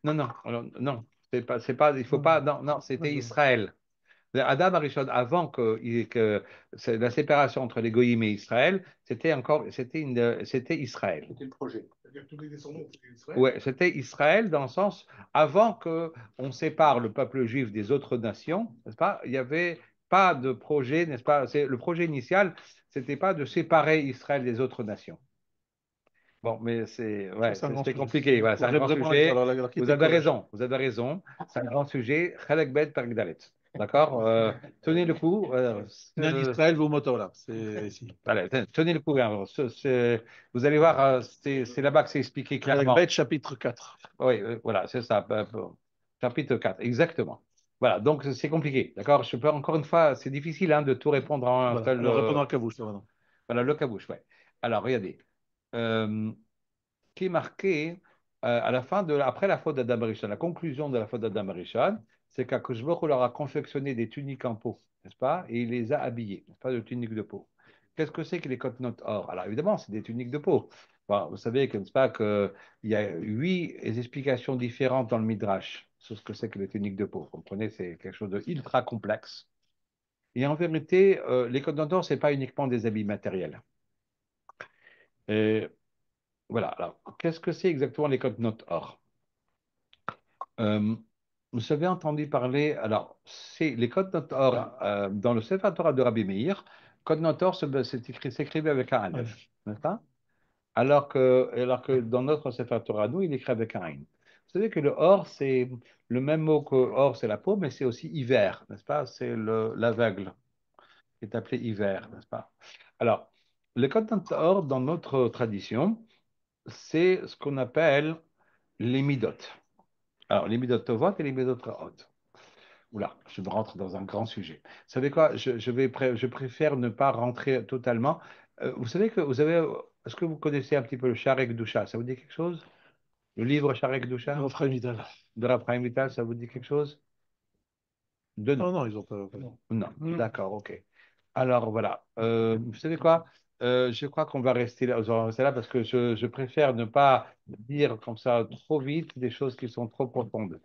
Non, non, alors, non. C'est pas, il faut pas, non, non, c'était Israël. Adam Arishon, avant que la séparation entre les Goïms et Israël, c'était Israël. C'était le projet. C'est-à-dire que tous les descendants, c'était Israël. Ouais, c'était Israël dans le sens, avant qu'on sépare le peuple juif des autres nations, n'est-ce pas? Il n'y avait pas de projet, n'est-ce pas? Le projet initial, c'était pas de séparer Israël des autres nations. Bon, mais ouais, c'était compliqué. Voilà, c'est un grand sujet. Vous avez raison, c'est un grand sujet. Chelek Bet Perek Dalet. D'accord? Tenez le coup. Nan Israël vous moto là, c'est ici. Allez, tenez le coup. Hein. Vous allez voir, c'est là-bas que c'est expliqué clairement. Bête chapitre 4. Oui, voilà, c'est ça. Chapitre 4, exactement. Voilà, donc c'est compliqué. D'accord? Je peux encore une fois, c'est difficile hein, de tout répondre en un Voilà, seul. alors répondons à Cavouche, là, maintenant. Voilà, le cabouche, ouais. Alors, regardez. Euh, qui est marqué à la fin après la faute d'Adam Arishon, la conclusion de la faute d'Adam Arishon, c'est qu'Akadosh Baruch Hu leur a confectionné des tuniques en peau, n'est-ce pas? Et il les a habillées, n'est-ce pas, de tuniques de peau. Qu'est-ce que c'est que les kotnot or? Alors évidemment, c'est des tuniques de peau. Bon, vous savez que, n'est-ce pas, qu'il y a 8 explications différentes dans le Midrash sur ce que c'est que les tuniques de peau. Vous comprenez, c'est quelque chose de ultra complexe. Et en vérité, les kotnot or, ce n'est pas uniquement des habits matériels. Et voilà. Alors, qu'est-ce que c'est exactement les kotnot or? Euh, vous avez entendu parler, alors, c'est les Code Notor dans le Sefer Torah de Rabbi Meir. Code Notor s'écrivait avec un Aleph, n'est-ce pas? Alors que dans notre Sefer Torah, nous, il écrit avec un Ain. Vous savez que le or, c'est le même mot que or, c'est la peau, mais c'est aussi hiver, n'est-ce pas? C'est l'aveugle qui est appelé hiver, n'est-ce pas? Alors, le Code Notor, dans notre tradition, c'est ce qu'on appelle les midot. Alors, les midot tovot et les midot raot. Oula, je me rentre dans un grand sujet. Vous savez quoi? Je préfère ne pas rentrer totalement. Vous savez que vous avez. Est-ce que vous connaissez un petit peu le Sharek Doucha? Ça vous dit quelque chose? Le livre Sharek Doucha Raphaël Vital. de Raphaël Vital, ça vous dit quelque chose? Deux non. Non, non, ils ont pas. Non, Hmm. d'accord, ok. Alors voilà, vous savez quoi? Je crois qu'on va rester là, on va rester là parce que je préfère ne pas dire comme ça trop vite des choses qui sont trop profondes.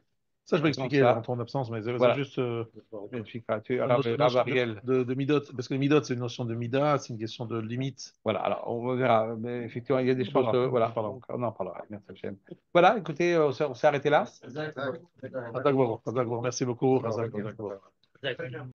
Ça, je vais Comme expliquer en ça, ton absence, mais c'est voilà. juste Alors, la Rav notion Ariel, de midot, parce que les midot, c'est une notion de mida, c'est une question de limite. voilà, alors on verra. Mais effectivement, il y a des On choses, parlera. voilà, on en parlera. Merci, Hachem. Voilà, écoutez, on s'est arrêté là. Chazak Baruch, Chazak Baruch. Merci beaucoup. Chazak Baruch. D'accord.